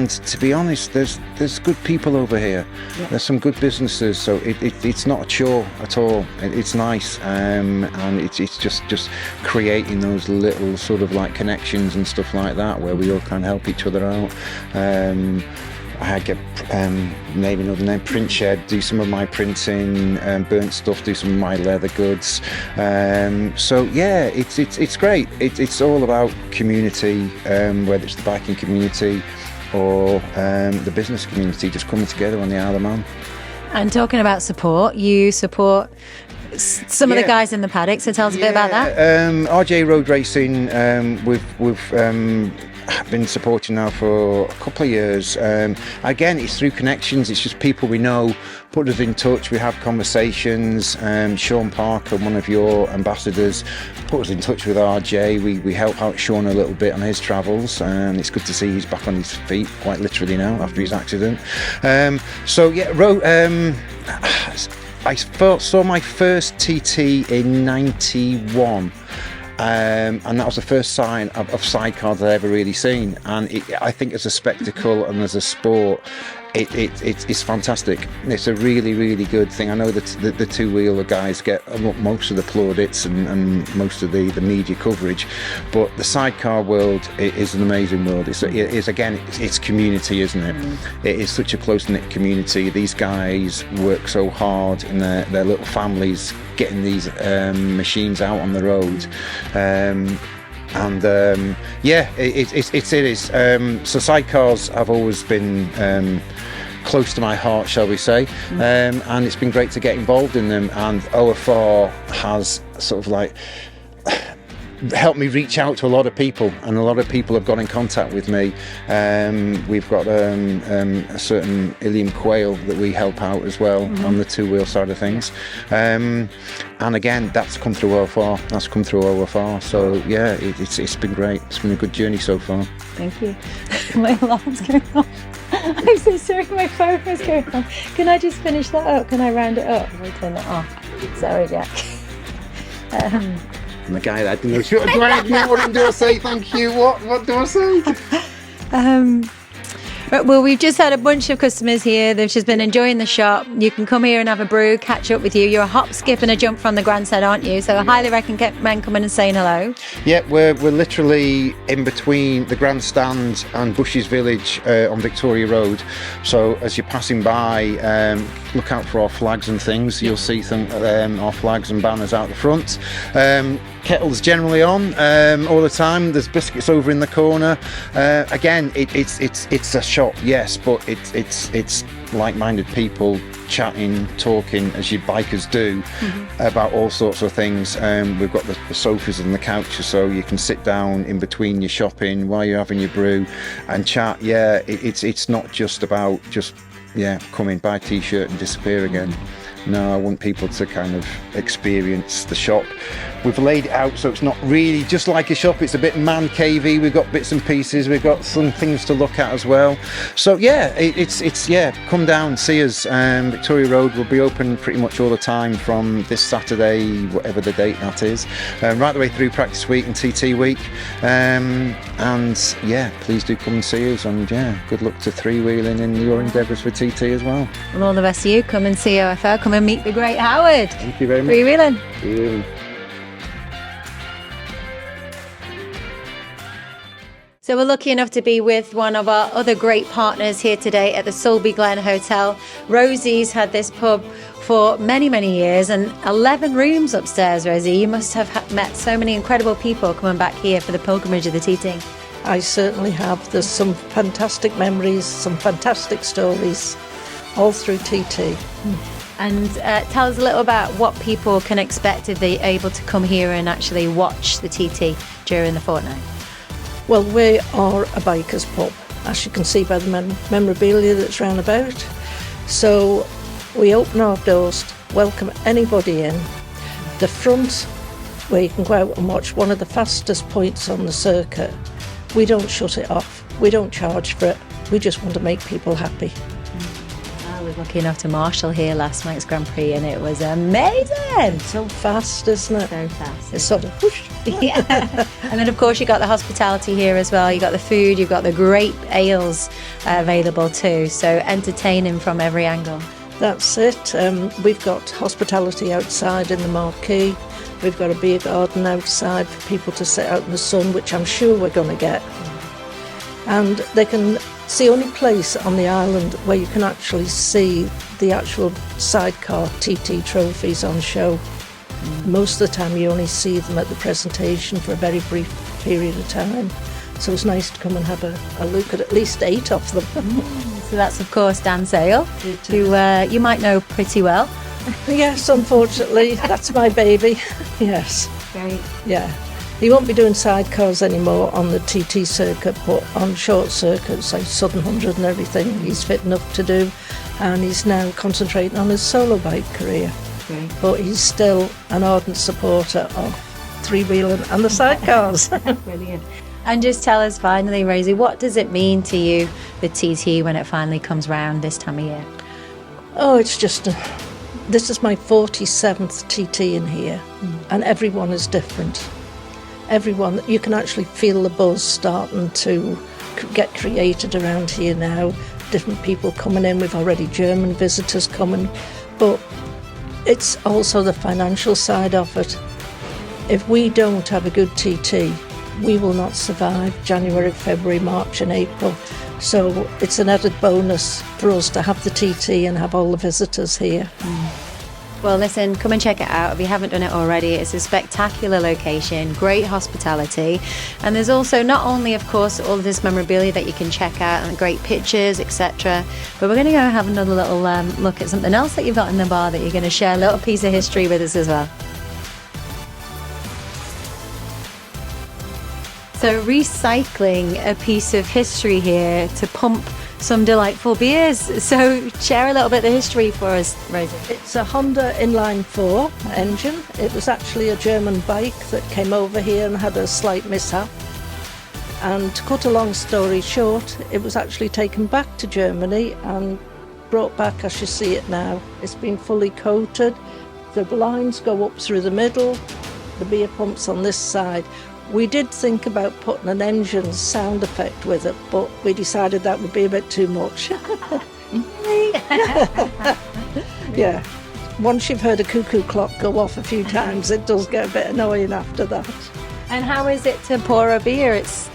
S14: to be honest, there's good people over here. There's some good businesses, so it's not a chore at all. It's nice, and it's just creating those little sort of like connections and stuff like that, where we all can help each other out. I get maybe another name, Print Shed, do some of my printing, burnt stuff, do some of my leather goods. It's great. It's all about community, whether it's the biking community or the business community, just coming together on the Isle of Man.
S1: And talking about support, you support some of the guys in the paddock, so tell us a bit about that.
S14: RJ Road Racing, we've been supporting now for a couple of years. Again, it's through connections. It's just people we know put us in touch. We have conversations. Sean Parker, one of your ambassadors, put us in touch with RJ. We help out Sean a little bit on his travels, and it's good to see he's back on his feet, quite literally now, after his accident. I saw my first TT in 91. And that was the first sign of sidecars I'd ever really seen, and I think as a spectacle and as a sport, it's fantastic. It's a really, really good thing. I know that the two-wheeler guys get most of the plaudits and most of the media coverage, but the sidecar world is an amazing world. It's community, isn't it? It is such a close-knit community. These guys work so hard in their little families getting these machines out on the road. It is. So sidecars have always been close to my heart, shall we say, and it's been great to get involved in them, and OFR has sort of like helped me reach out to a lot of people, and a lot of people have got in contact with me. We've got a certain Ilium quail that we help out as well on the two-wheel side of things, and again, that's come through OFR. So yeah, it's been great. It's been a good journey so far.
S1: Thank you. My alarm's going off. I'm so sorry, my phone was going off. Can I just finish that up? Can I round it up? I'll turn it off. Sorry, Jack.
S14: I'm the guy that didn't know. What do I say? Thank you. What do I say?
S1: Well, we've just had a bunch of customers here. They've just been enjoying the shop. You can come here and have a brew, catch up with you. You're a hop, skip and a jump from the grandstand, aren't you? So I highly recommend coming and saying hello.
S14: Yeah, we're literally in between the grandstand and Bushes Village on Victoria Road. So as you're passing by, look out for our flags and things. You'll see our flags and banners out the front. Kettle's generally on all the time. There's biscuits over in the corner. Again, it's a shop, yes, but it's like-minded people chatting, talking as you bikers do about all sorts of things. We've got the sofas and the couches, so you can sit down in between your shopping while you're having your brew and chat. Yeah, it's not just about come in, buy a t-shirt and disappear again. No, I want people to kind of experience the shop. We've laid it out so it's not really just like a shop, it's a bit man cavey. We've got bits and pieces, we've got some things to look at as well. So yeah, it's come down, see us. Victoria Road will be open pretty much all the time from this Saturday, whatever the date that is, right the way through practice week and TT week. And yeah, please do come and see us, and yeah, good luck to 3WHEELING in your endeavours for TT as well.
S1: And all the best of you, come and see OFL, come and meet the great Howard.
S14: Thank you very much.
S1: 3WHEELING. So we're lucky enough to be with one of our other great partners here today at the Sulby Glen Hotel. Rosie's had this pub for many, many years, and 11 rooms upstairs, Rosie. You must have met so many incredible people coming back here for the pilgrimage of the TT.
S4: I certainly have. There's some fantastic memories, some fantastic stories, all through TT.
S1: And tell us a little about what people can expect if they're able to come here and actually watch the TT during the fortnight.
S4: Well, we are a biker's pub, as you can see by the memorabilia that's round about. So we open our doors, welcome anybody in. The front, where you can go out and watch one of the fastest points on the circuit, we don't shut it off, we don't charge for it, we just want to make people happy.
S1: I was lucky enough to marshal here last night's Grand Prix, and it was amazing.
S4: So fast, isn't it?
S1: So fast.
S4: It's sort of whoosh.
S1: Yeah. And then of course you got the hospitality here as well. You got the food, you've got the great ales available too. So entertaining from every angle.
S4: That's it. We've got hospitality outside in the marquee. We've got a beer garden outside for people to sit out in the sun, which I'm sure we're going to get. And it's the only place on the island where you can actually see the actual sidecar TT trophies on show. Most of the time you only see them at the presentation for a very brief period of time. So it's nice to come and have a look at least 8 of them.
S1: So that's of course Dan Sale, who you might know pretty well.
S4: Yes, unfortunately, that's my baby. Yes.
S1: Great.
S4: Yeah. He won't be doing sidecars anymore on the TT circuit, but on short circuits like Southern 100 and everything, he's fit enough to do. And he's now concentrating on his solo bike career.
S1: Great.
S4: But he's still an ardent supporter of 3WHEELING and the sidecars.
S1: Brilliant. And just tell us finally, Rosie, what does it mean to you, the TT, when it finally comes round this time of year?
S4: Oh, it's just, this is my 47th TT in here, and everyone is different. Everyone, you can actually feel the buzz starting to get created around here now. Different people coming in, we've already German visitors coming, but it's also the financial side of it. If we don't have a good TT, we will not survive January, February, March and April. So it's an added bonus for us to have the TT and have all the visitors here.
S1: Well, listen, come and check it out if you haven't done it already. It's a spectacular location, great hospitality, and there's also not only, of course, all of this memorabilia that you can check out and great pictures, etc., but we're going to go have another little look at something else that you've got in the bar that you're going to share a little piece of history with us as well. So recycling a piece of history here to pump some delightful beers. So share a little bit of the history for us, Rosie.
S4: It's a Honda Inline 4 engine. It was actually a German bike that came over here and had a slight mishap. And to cut a long story short, it was actually taken back to Germany and brought back as you see it now. It's been fully coated. The lines go up through the middle, the beer pump's on this side. We did think about putting an engine sound effect with it, but we decided that would be a bit too much. Yeah, once you've heard a cuckoo clock go off a few times, it does get a bit annoying after that.
S1: And how is it to pour a beer? It's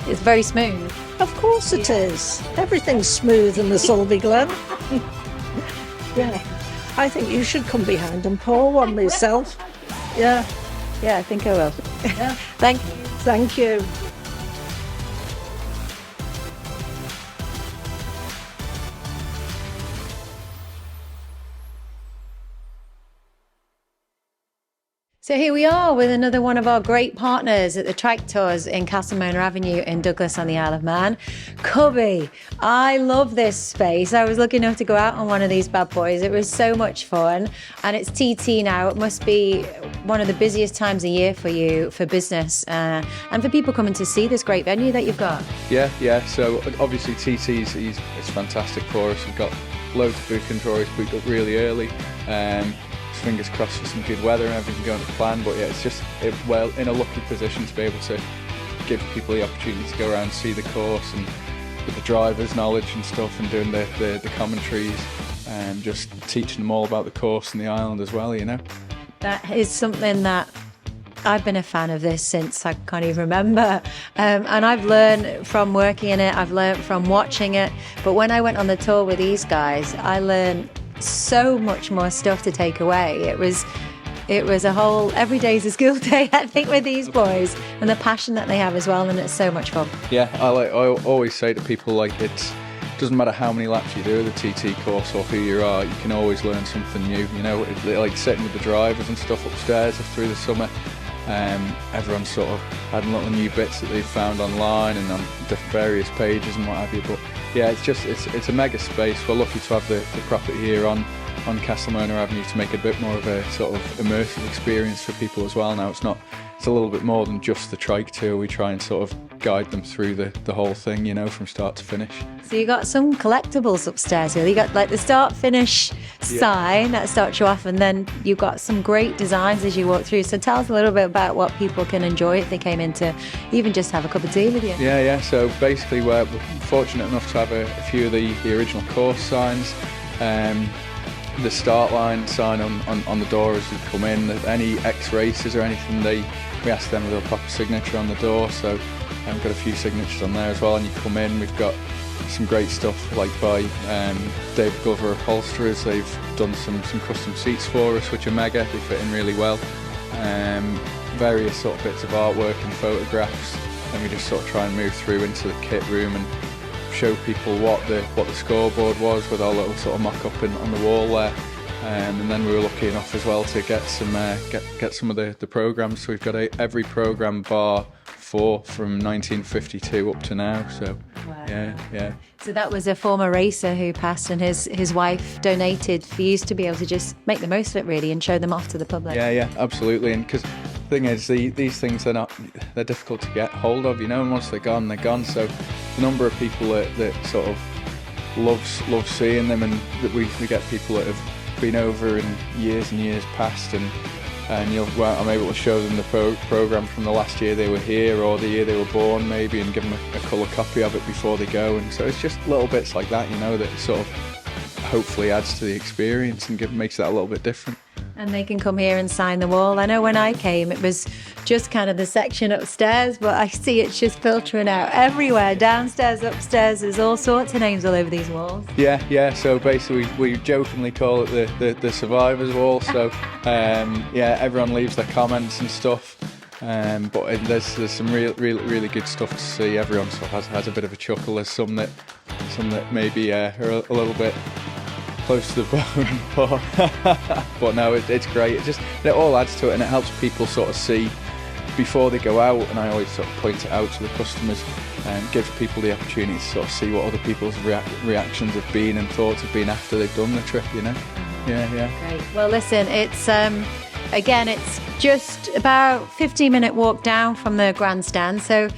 S1: very smooth.
S4: Of course it is. Everything's smooth in the Sulby Glen. Yeah. I think you should come behind and pour one myself. Yeah.
S2: Yeah, I think I will.
S4: Yeah.
S2: Thank you.
S4: Thank you.
S1: So here we are with another one of our great partners at the Trike Tours in Castlemona Avenue in Douglas on the Isle of Man. Cubby, I love this space. I was lucky enough to go out on one of these bad boys. It was so much fun, and it's TT now. It must be one of the busiest times of year for you for business and for people coming to see this great venue that you've got.
S6: Yeah. So obviously TT's it's fantastic for us. We've got loads of bookings, we're always booked up really early. Fingers crossed for some good weather and everything going to plan, but yeah, it's just in a lucky position to be able to give people the opportunity to go around and see the course and with the drivers' knowledge and stuff, and doing the commentaries and just teaching them all about the course and the island as well, you know.
S1: That is something that I've been a fan of this since I can't even remember, and I've learned from working in it, I've learned from watching it, but when I went on the tour with these guys, I learned so much more stuff to take away. It was a whole, every day's a school day, I think, with these boys, and the passion that they have as well, and it's so much fun.
S6: Yeah, I always say to people, like, it doesn't matter how many laps you do of the TT course or who you are, you can always learn something new, you know. Like sitting with the drivers and stuff upstairs through the summer, everyone's sort of had little new bits that they've found online and on various pages and what have you, but yeah, it's a mega space. We're lucky to have the property here on Castlemona Avenue to make it a bit more of a sort of immersive experience for people as well. Now it's a little bit more than just the trike tour. We try and sort of guide them through the whole thing, you know, from start to finish.
S1: So you got some collectibles upstairs here. You got like the start-finish sign that starts you off, and then you've got some great designs as you walk through. So tell us a little bit about what people can enjoy if they came in to even just have a cup of tea with you.
S6: Yeah. So basically we're fortunate enough to have a few of the original course signs. The start line sign on the door as you come in. Any ex-racers or anything, we ask them with a proper signature on the door, so we've got a few signatures on there as well. And you come in, we've got some great stuff like by David Glover Upholsterers. They've done some custom seats for us, which are mega. They fit in really well. Various sort of bits of artwork and photographs, and we just sort of try and move through into the kit room and show people what the scoreboard was with our little sort of mock-up on the wall there. And then we were lucky enough as well to get some of the programmes. So we've got every programme bar 4 from 1952 up to now. So
S1: wow.
S6: Yeah.
S1: So that was a former racer who passed, and his wife donated for you to be able to just make the most of it really and show them off to the public.
S6: Yeah, absolutely. And because the thing is, these things they're difficult to get hold of, you know. And once they're gone, they're gone. So the number of people that sort of love seeing them, and that we get people that have been over in years and years past, and I'm able to show them the programme from the last year they were here or the year they were born maybe, and give them a colour copy of it before they go. And so it's just little bits like that, you know, that sort of hopefully adds to the experience and makes that a little bit different.
S1: And they can come here and sign the wall. I know when I came it was just kind of the section upstairs, but I see it's just filtering out everywhere, downstairs, upstairs. There's all sorts of names all over these walls.
S6: Yeah, so basically we jokingly call it the survivors wall. So everyone leaves their comments and stuff, but there's some really good stuff to see. Everyone sort of has a bit of a chuckle. There's some that maybe are a little bit close to the bone, but no, it's great. It all adds to it, and it helps people sort of see before they go out. And I always sort of point it out to the customers and give people the opportunity to sort of see what other people's reactions have been and thoughts have been after they've done the trip, you know. Yeah.
S1: Great. Well, listen, it's again, it's just about 15-minute walk down from the grandstand. So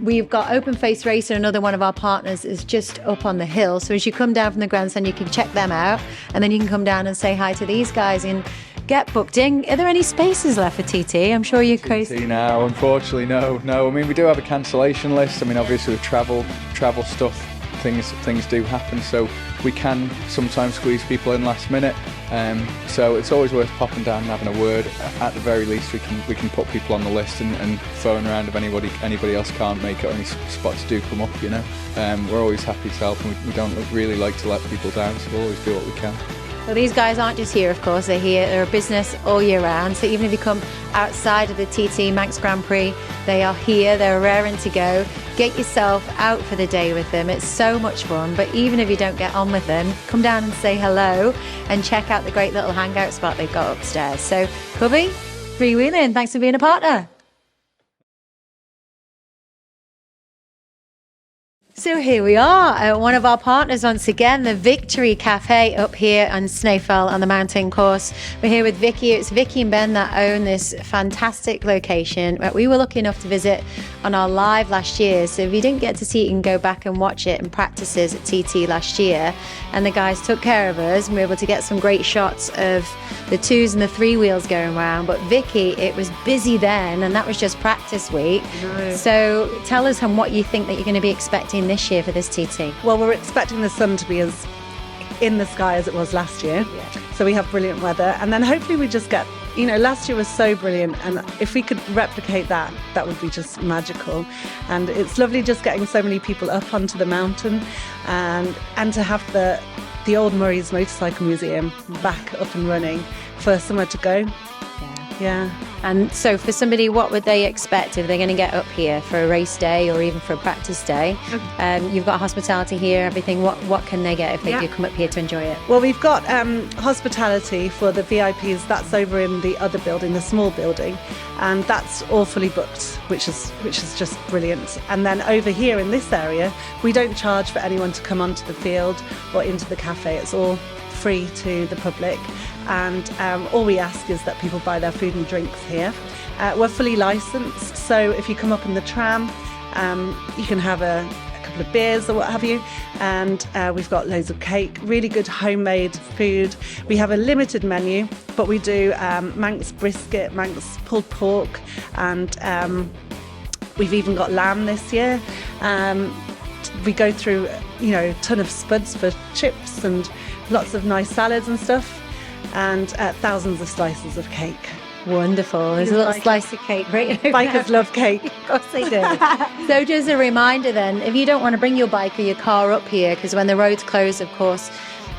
S1: we've got Open Face Racer, another one of our partners, is just up on the hill. So as you come down from the grandstand, you can check them out, and then you can come down and say hi to these guys and get booked in. Are there any spaces left for TT? I'm sure you're crazy.
S6: TT now, unfortunately, no. I mean, we do have a cancellation list. I mean, obviously with travel stuff, things do happen, so we can sometimes squeeze people in last minute. So it's always worth popping down and having a word. At the very least, we can put people on the list and phone around if anybody else can't make it, or any spots do come up, you know. We're always happy to help, and we don't really like to let people down, so we'll always do what we can.
S1: Well, these guys aren't just here, of course, they're a business all year round. So even if you come outside of the TT Manx Grand Prix, they are here, they're raring to go. Get yourself out for the day with them. It's so much fun. But even if you don't get on with them, come down and say hello and check out the great little hangout spot they've got upstairs. So, Cubby, 3Wheeling, thanks for being a partner. So here we are, one of our partners once again, the Victory Cafe up here on Snaefell on the mountain course. We're here with Vicky. It's Vicky and Ben that own this fantastic location that we were lucky enough to visit on our live last year. So if you didn't get to see it, you can go back and watch it in practices at TT last year. And the guys took care of us and we were able to get some great shots of the 2s and the 3 wheels going around. But Vicky, it was busy then and that was just practice week.
S21: No.
S1: So tell us what you think that you're going to be expecting this year for this TT.
S21: Well, we're expecting the sun to be as in the sky as it was last year. Yeah. So we have brilliant weather. And then hopefully we just get, last year was so brilliant. And if we could replicate that, that would be just magical. And it's lovely just getting so many people up onto the mountain and to have the old Murray's Motorcycle Museum back up and running for somewhere to go. Yeah.
S1: And so for somebody, what would they expect if they're going to get up here for a race day or even for a practice day? You've got hospitality here, everything. What can they get if they do come up here to enjoy it?
S21: Well, we've got hospitality for the VIPs. That's over in the other building, the small building, and that's all fully booked, which is just brilliant. And then over here in this area, we don't charge for anyone to come onto the field or into the cafe. It's all free to the public, and all we ask is that people buy their food and drinks here. We're fully licensed, so if you come up in the tram, you can have a couple of beers or what have you, and we've got loads of cake, really good homemade food. We have a limited menu, but we do Manx brisket, Manx pulled pork, and we've even got lamb this year. We go through, a ton of spuds for chips and lots of nice salads and stuff, and thousands of slices of cake.
S1: Wonderful. There's a little slice of cake right over
S21: Bikers
S1: there.
S21: love cake.
S1: Of course they do. So just a reminder then, if you don't want to bring your bike or your car up here, because when the roads close, of course,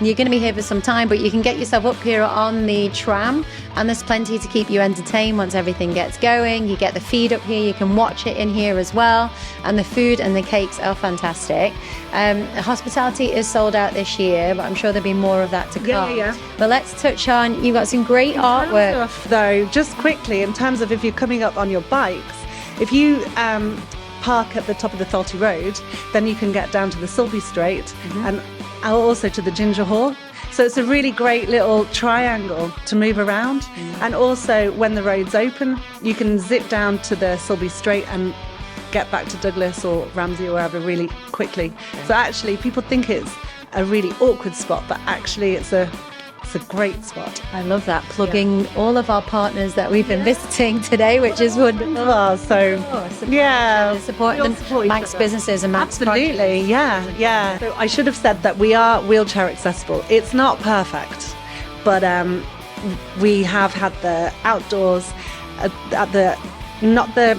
S1: you're going to be here for some time, but you can get yourself up here on the tram, and there's plenty to keep you entertained once everything gets going. You get the feed up here, you can watch it in here as well, and the food and the cakes are fantastic. Hospitality is sold out this year, but I'm sure there'll be more of that to come.
S21: Yeah.
S1: But let's touch on, you've got some great artwork.
S21: Though, just quickly, in terms of if you're coming up on your bikes, if you park at the top of the Tholty Road, then you can get down to the Sulby Straight and also to the Ginger Hall. So it's a really great little triangle to move around. And also when the road's open, you can zip down to the Sulby Straight and get back to Douglas or Ramsey or wherever really quickly. So actually people think it's a really awkward spot, but actually it's a great spot.
S1: I love that, plugging all of our partners that we've been visiting today, which is wonderful. Supporting the Manx businesses and Manx
S21: Absolutely, yeah. So I should have said that we are wheelchair accessible. It's not perfect, but we have had the outdoors at the not the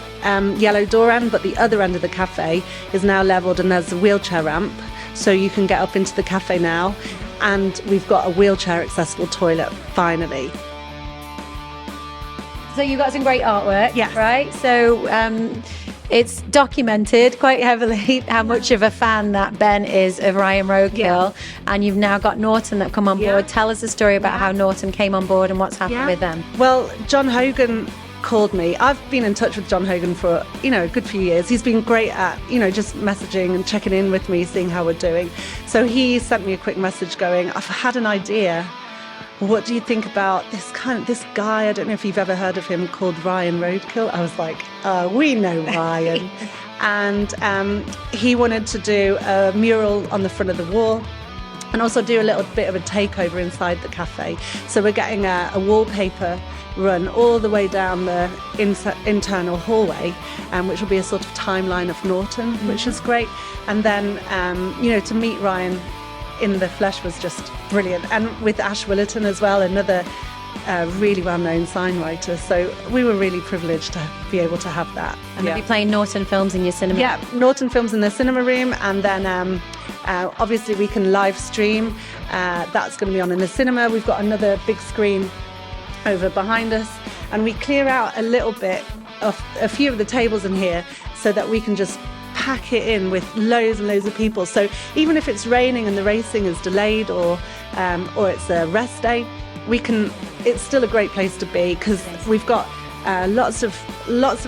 S21: yellow door end, but the other end of the cafe is now levelled, and there's a wheelchair ramp, so you can get up into the cafe now. And we've got a wheelchair accessible toilet finally.
S1: So you've got some great artwork, right? So it's documented quite heavily how much of a fan that Ben is of Ryan Roadkill, and you've now got Norton that come on board. Tell us the story about how Norton came on board and what's happened with them.
S21: Well, John Hogan called me. I've been in touch with John Hogan for a good few years. He's been great at just messaging and checking in with me, seeing how we're doing. So he sent me a quick message going, I've had an idea. What do you think about this guy? I don't know if you've ever heard of him, called Ryan Roadkill. I was like, we know Ryan. And he wanted to do a mural on the front of the wall and also do a little bit of a takeover inside the cafe. So we're getting a wallpaper run all the way down the internal hallway, which will be a sort of timeline of Norton, which is great. And then, to meet Ryan in the flesh was just brilliant. And with Ash Willerton as well, another really well-known sign writer. So we were really privileged to be able to have that.
S1: And they'll be playing Norton Films in your cinema?
S21: Yeah, Norton Films in the cinema room, and then obviously we can live stream. That's going to be on in the cinema. We've got another big screen over behind us, and we clear out a little bit of a few of the tables in here so that we can just pack it in with loads and loads of people. So even if it's raining and the racing is delayed or it's a rest day, it's still a great place to be because we've got lots of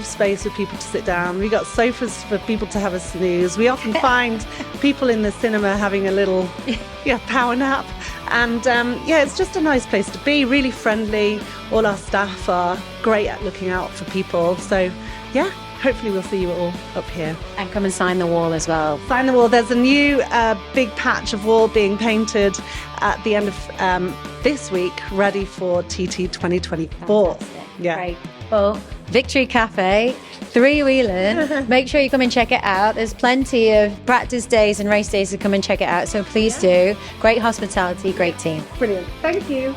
S21: space for people to sit down. We've got sofas for people to have a snooze. We often find people in the cinema having a little power nap. And it's just a nice place to be, really friendly. All our staff are great at looking out for people. So hopefully we'll see you all up here.
S1: And come and sign the wall as well.
S21: Sign the wall. There's a new big patch of wall being painted at the end of this week, ready for TT 2024.
S1: Fantastic. Yeah. Great. Well, Victory Cafe, 3WHEELING. Make sure you come and check it out. There's plenty of practice days and race days to come and check it out. So please do. Great hospitality, great team.
S21: Brilliant. Thank you.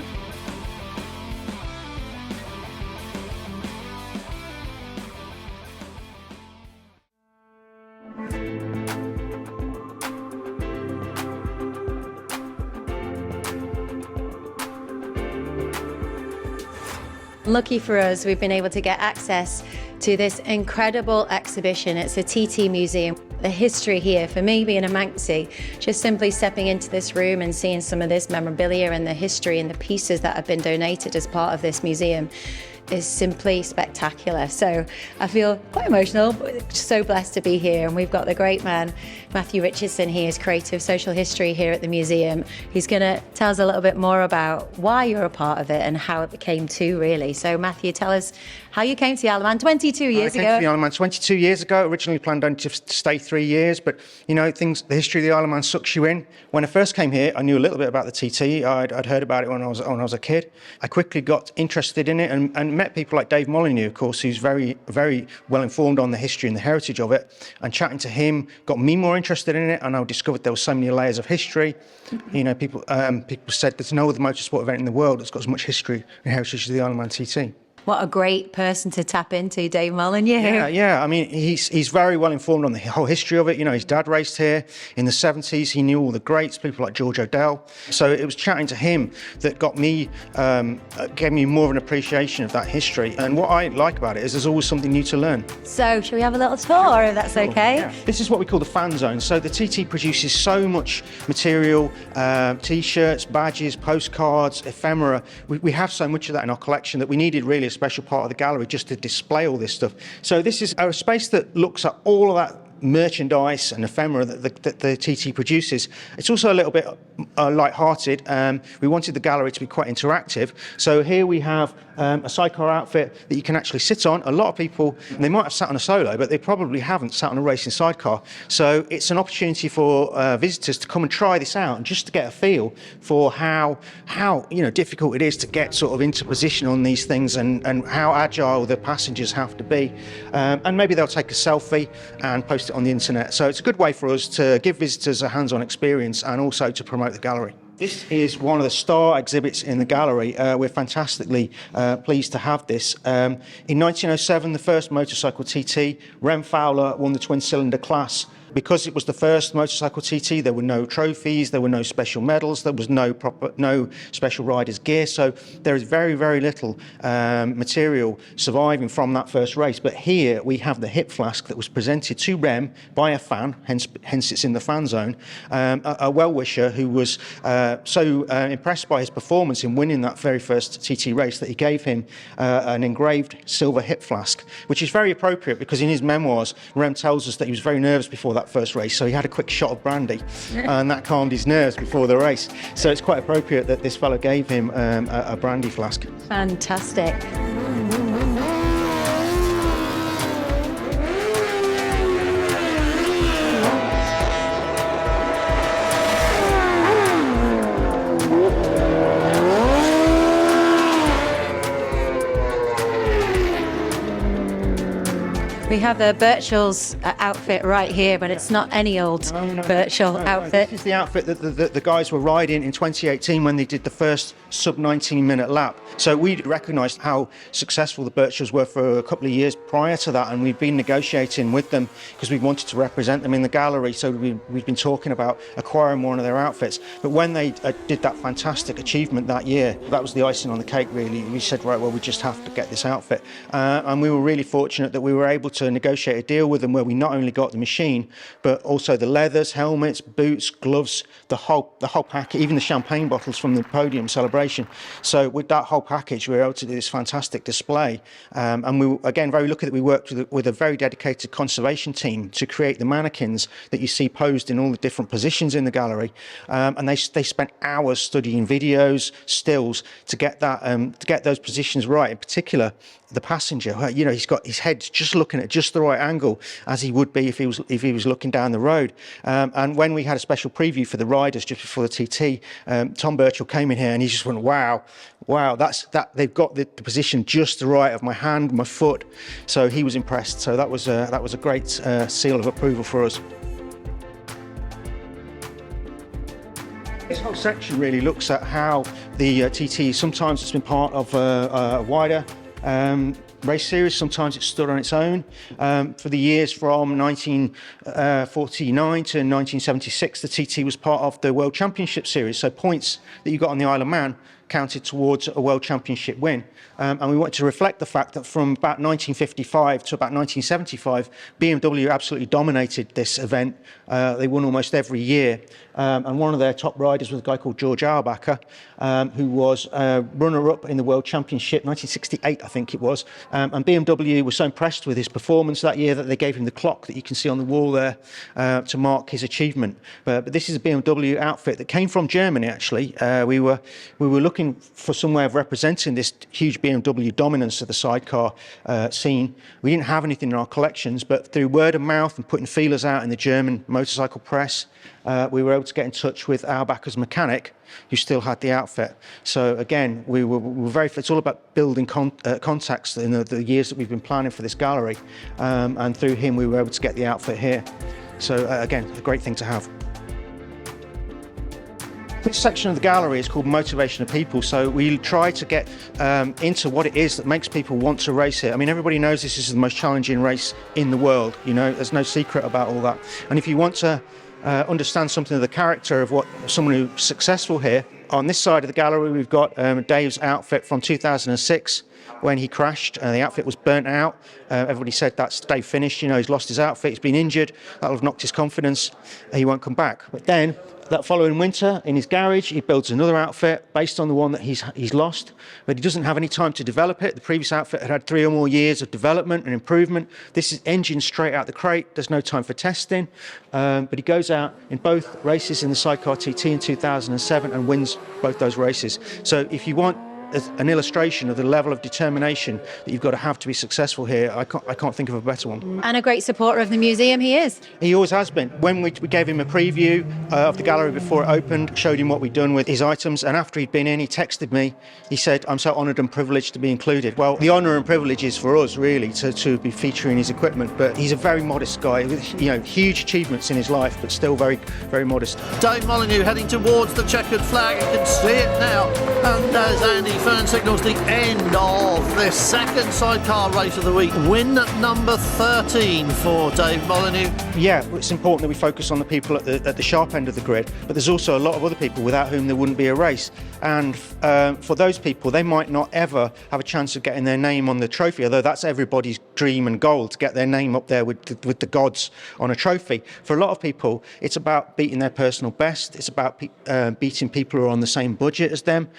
S1: Lucky for us, we've been able to get access to this incredible exhibition. It's a TT museum. The history here, for me being a Manxie, just simply stepping into this room and seeing some of this memorabilia and the history and the pieces that have been donated as part of this museum is simply spectacular. So I feel quite emotional, but so blessed to be here. And we've got the great man, Matthew Richardson. He is Creative Social History here at the museum. He's going to tell us a little bit more about why you're a part of it and how it became to, really. So Matthew, tell us how you came to the Isle of Man 22 years ago.
S15: I came to the Isle of Man 22 years ago. Originally planned only to stay 3 years, but the history of the Isle of Man sucks you in. When I first came here, I knew a little bit about the TT. I'd heard about it when I was a kid. I quickly got interested in it and met people like Dave Molyneux, of course, who's very, very well informed on the history and the heritage of it. And chatting to him got me more interested in it, and I discovered there were so many layers of history. People said there's no other motorsport event in the world that's got as much history and heritage as the Isle of Man TT.
S1: What a great person to tap into, Dave Molyneux.
S15: Yeah. I mean, he's very well informed on the whole history of it. His dad raced here in the 70s. He knew all the greats, people like George Odell. So it was chatting to him that gave me more of an appreciation of that history. And what I like about it is there's always something new to learn.
S1: So shall we have a little tour, if that's okay?
S15: Yeah. This is what we call the fan zone. So the TT produces so much material, T-shirts, badges, postcards, ephemera. We have so much of that in our collection that we needed really a special part of the gallery just to display all this stuff. So this is a space that looks at all of that merchandise and ephemera that the TT produces. It's also a little bit light-hearted. We wanted the gallery to be quite interactive. So here we have a sidecar outfit that you can actually sit on. A lot of people, they might have sat on a solo, but they probably haven't sat on a racing sidecar. So it's an opportunity for visitors to come and try this out and just to get a feel for how difficult it is to get sort of into position on these things and how agile the passengers have to be. And maybe they'll take a selfie and post it on the internet. So it's a good way for us to give visitors a hands-on experience and also to promote the gallery. This is one of the star exhibits in the gallery. We're fantastically pleased to have this. In 1907, the first motorcycle TT, Rem Fowler won the twin-cylinder class. Because it was the first motorcycle TT, there were no trophies, there were no special medals, there was no special rider's gear. So there is very, very little material surviving from that first race. But here we have the hip flask that was presented to Rem by a fan, hence it's in the fan zone, a well-wisher who was so impressed by his performance in winning that very first TT race that he gave him an engraved silver hip flask, which is very appropriate because in his memoirs, Rem tells us that he was very nervous before that first race, so he had a quick shot of brandy and that calmed his nerves before the race. So it's quite appropriate that this fellow gave him a brandy flask.
S1: Fantastic. We have a Birchall's outfit right here, but it's not any old Birchall outfit.
S15: This is the outfit that the guys were riding in 2018 when they did the first sub 19-minute lap. So we recognised how successful the Birchalls were for a couple of years prior to that, and we've been negotiating with them because we wanted to represent them in the gallery. So we've been talking about acquiring one of their outfits. But when they did that fantastic achievement that year, that was the icing on the cake, really. We said, right, well, we just have to get this outfit. And we were really fortunate that we were able to negotiate a deal with them where we not only got the machine, but also the leathers, helmets, boots, gloves, the whole pack, even the champagne bottles from the podium celebration. So with that whole package, we were able to do this fantastic display. And we were, again, very lucky that we worked with a very dedicated conservation team to create the mannequins that you see posed in all the different positions in the gallery. And they spent hours studying videos, stills to get that to get those positions right. In particular, the passenger, you know, he's got his head just looking at just the right angle as he would be if he was looking down the road. And when we had a special preview for the riders just before the TT, Tom Birchall came in here and he just went, wow, they've got the position just right of my hand, my foot. So he was impressed. So that was a great seal of approval for us. This whole section really looks at how the TT sometimes it's been part of a wider race series, sometimes it's stood on its own. For the years from 1949 to 1976, the TT was part of the World Championship Series, so points that you got on the Isle of Man counted towards a World Championship win. And we wanted to reflect the fact that from about 1955 to about 1975, BMW absolutely dominated this event. They won almost every year. And one of their top riders was a guy called George Auerbacher, who was runner-up in the World Championship, 1968, I think it was. And BMW was so impressed with his performance that year that they gave him the clock that you can see on the wall there to mark his achievement. But this is a BMW outfit that came from Germany, actually. We were looking for some way of representing this huge BMW dominance of the sidecar scene. We didn't have anything in our collections, but through word of mouth and putting feelers out in the German motorcycle press, we were able to get in touch with Auerbacher's mechanic, who still had the outfit. So again, we were very. It's all about building contacts in the years that we've been planning for this gallery, and through him, we were able to get the outfit here. So again, a great thing to have. This section of the gallery is called Motivation of People, so we try to get into what it is that makes people want to race it. I mean, everybody knows this is the most challenging race in the world, you know, there's no secret about all that. And if you want to understand something of the character of what someone who's successful here, on this side of the gallery we've got Dave's outfit from 2006 when he crashed. The outfit was burnt out. Everybody said that's Dave finished, you know, he's lost his outfit, he's been injured, that'll have knocked his confidence, he won't come back. But then that following winter, in his garage, he builds another outfit based on the one that he's lost, but he doesn't have any time to develop it. The previous outfit had 3 or more years of development and improvement. This is engine straight out the crate. There's no time for testing, but he goes out in both races in the Sidecar TT in 2007 and wins both those races. So if you want an illustration of the level of determination that you've got to have be successful here, I can't think of a better one.
S1: And a great supporter of the museum he is.
S15: He always has been. When we gave him a preview of the gallery before it opened, showed him what we'd done with his items, and after he'd been in, he texted me. He said, I'm so honoured and privileged to be included. Well, the honour and privilege is for us, really, to be featuring his equipment, but he's a very modest guy with, you know, huge achievements in his life, but still very, very modest.
S3: Dave Molyneux heading towards the checkered flag. You can see it now. And as Andy Fern signals the end of this second sidecar race of the week, win number 13 for Dave Molyneux.
S15: Yeah, it's important that we focus on the people at the sharp end of the grid, but there's also a lot of other people without whom there wouldn't be a race. And for those people, they might not ever have a chance of getting their name on the trophy, although that's everybody's dream and goal, to get their name up there with the gods on a trophy. For a lot of people, it's about beating their personal best. It's about beating people who are on the same budget as them,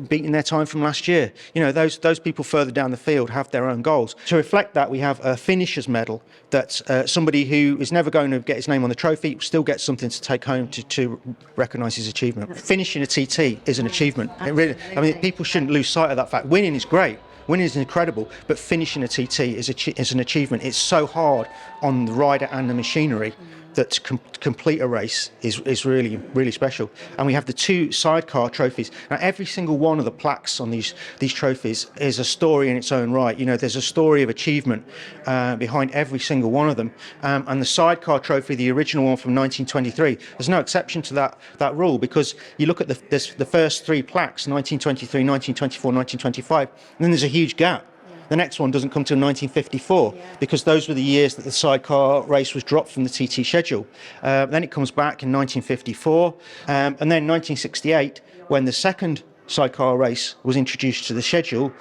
S15: beating their time from last year. You know, those people further down the field have their own goals. To reflect that, we have a finisher's medal that somebody who is never going to get his name on the trophy still gets something to take home to recognise his achievement. Finishing a TT is an achievement. It really, I mean, people shouldn't lose sight of that fact. Winning is great. Winning is incredible, but finishing a TT is an achievement. It's so hard on the rider and the machinery that to complete a race is really, really special. And we have the 2 sidecar trophies. Now, every single one of the plaques on these trophies is a story in its own right. You know, there's a story of achievement behind every single one of them. And the sidecar trophy, the original one from 1923, there's no exception to that rule, because you look at the first 3 plaques, 1923, 1924, 1925, and then there's a huge gap. The next one doesn't come till 1954 because those were the years that the sidecar race was dropped from the TT schedule. Then it comes back in 1954, and then 1968, when the second sidecar race was introduced to the schedule,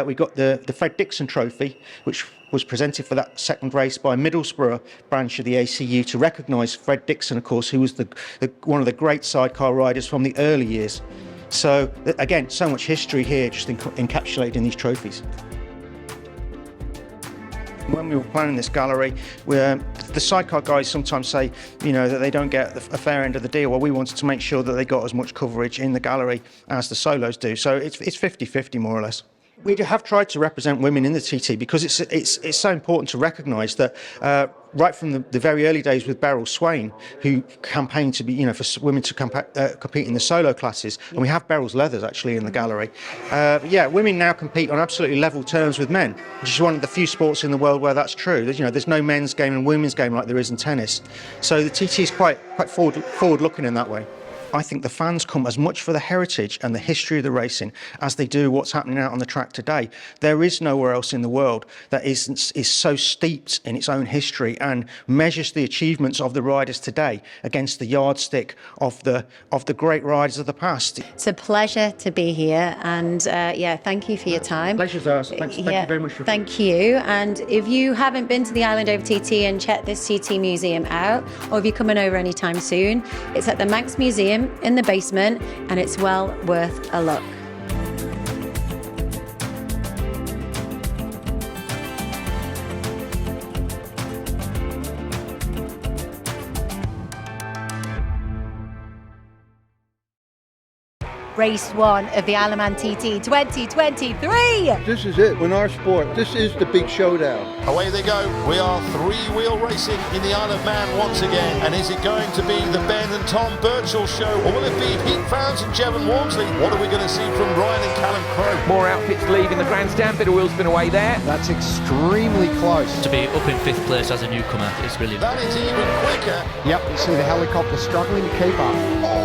S15: we got the Fred Dixon Trophy, which was presented for that second race by Middlesbrough branch of the ACU to recognise Fred Dixon, of course, who was one of the great sidecar riders from the early years. So again, so much history here just encapsulated in these trophies. When we were planning this gallery, the sidecar guys sometimes say, you know, that they don't get a fair end of the deal. Well, we wanted to make sure that they got as much coverage in the gallery as the solos do. So it's 50-50 more or less. We have tried to represent women in the TT because it's so important to recognise that right from the very early days with Beryl Swain, who campaigned to be, you know, for women to compete in the solo classes, and we have Beryl's leathers actually in the gallery. Yeah, women now compete on absolutely level terms with men, which is one of the few sports in the world where that's true. You know, there's no men's game and women's game like there is in tennis. So the TT is quite forward-looking in that way. I think the fans come as much for the heritage and the history of the racing as they do what's happening out on the track today. There is nowhere else in the world that is so steeped in its own history and measures the achievements of the riders today against the yardstick of the great riders of the past.
S1: It's a pleasure to be here, and yeah, thank you for your time.
S15: Pleasure's ours. Thank you very much.
S1: Thank you. And if you haven't been to the Island Over TT and checked this TT museum out, or if you're coming over anytime soon, it's at the Manx Museum in the basement, and it's well worth a look. Race 1 of the Alaman TT 2023.
S20: This is it. In our sport, this is the big showdown.
S3: Away they go. We are 3-wheel racing in the Isle of Man once again. And is it going to be the Ben and Tom Birchall show, or will it be Pete Fownes and Jevon Walmsley? What are we going to see from Ryan and Callum Crowe?
S16: More outfits leaving the grandstand. Bit of wheel spin away there.
S17: That's extremely close.
S23: To be up in 5th place as a newcomer is brilliant.
S3: That is even quicker.
S17: Yep, you see the helicopter struggling to keep up.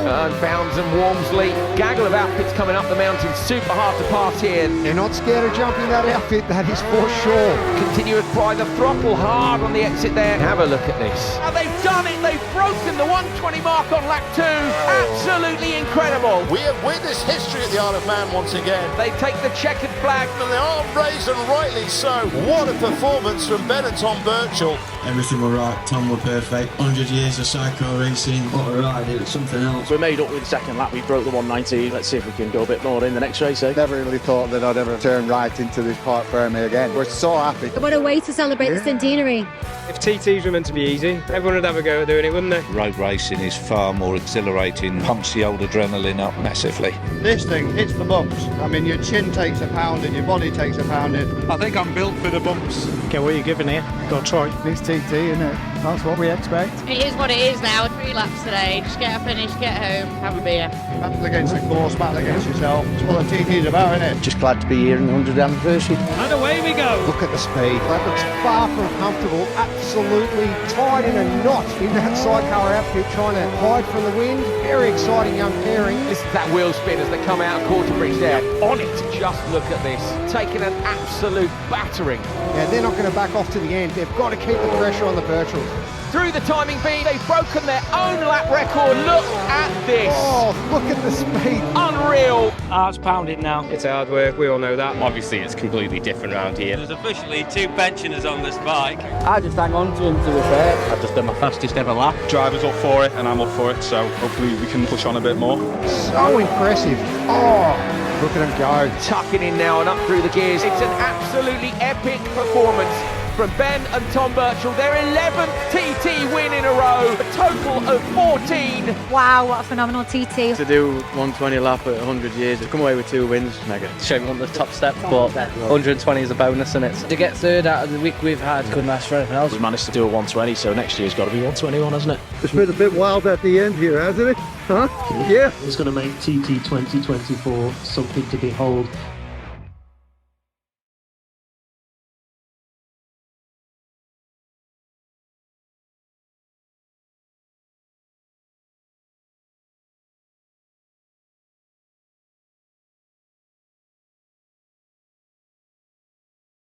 S16: And Fownes and Walmsley. Gaggle of outfits coming up the mountain. Super hard to pass here.
S17: They're not scared of jumping that outfit, that is for sure.
S16: Continuous pry the throttle hard on the exit there. Have a look at this. Now they've done it. They've broken the 120 mark on lap 2. Absolutely incredible.
S3: We have witnessed history at the Isle of Man once again.
S16: They take the checkered flag.
S3: And they are raised, and rightly so. What a performance from Ben and Tom Birchall.
S24: Everything were right, Tom were perfect. 100 years of sidecar racing. What a ride, it was something else.
S8: We made up with the second lap, we broke the 190. Let's see if we can go a bit more in the next race, eh?
S13: Never really thought that I'd ever turn right into this part for me again. We're so happy.
S1: What a way to celebrate the centenary.
S25: If TTs were meant to be easy, everyone would have a go at doing it, wouldn't they?
S26: Road racing is far more exhilarating, pumps the old adrenaline up massively.
S20: This thing hits the bumps. I mean, your chin takes a pounding, your body takes a pounding.
S27: I think I'm built for the bumps.
S25: Okay, what are you giving here? Got to try.
S17: This TT, isn't it? That's what we expect.
S28: It is what it is now. 3 laps today. Just get a finish, get home, have a beer.
S20: Battle against the course, battle against yourself. It's what the TT's about, isn't it?
S13: Just glad to be here in the 100th anniversary.
S25: And away we go.
S17: Look at the speed. That looks far from comfortable. Absolutely tied in a knot in that sidecar outfit, trying to hide from the wind. Very exciting young pairing.
S16: This is that wheel spin as they come out of Quarterbridge there. On it. Just look at this. Taking an absolute battering.
S17: Yeah, they're not going to back off to the end. They've got to keep the pressure on the Birchalls.
S16: Through the timing beat, they've broken their own lap record. Look at this.
S17: Oh, look at the speed.
S16: Unreal.
S25: Heart's pounding now. It's hard work, we all know that.
S29: Obviously, it's completely different around here.
S30: There's officially 2 pensioners on this bike.
S8: I just hang on to him, to be fair. I've just done my fastest ever lap.
S6: Driver's up for it and I'm up for it, so hopefully we can push on a bit more.
S17: So impressive. Oh, look at him go.
S16: Tucking in now and up through the gears. It's an absolutely epic performance from Ben and Tom Birchall. Their 11th TT win in a row, a total of 14.
S1: Wow, what a phenomenal TT.
S8: To do 120 lap at 100 years, to come away with 2 wins, mega. Shame on the top step, but 120 is a bonus in it. To get third out of the week we've had, couldn't ask for anything else.
S5: We managed to do a 120, so next year's got to be 121, hasn't it?
S20: It's been a bit wild at the end here, hasn't it? Huh? Yeah.
S7: It's going to make TT 2024 something to behold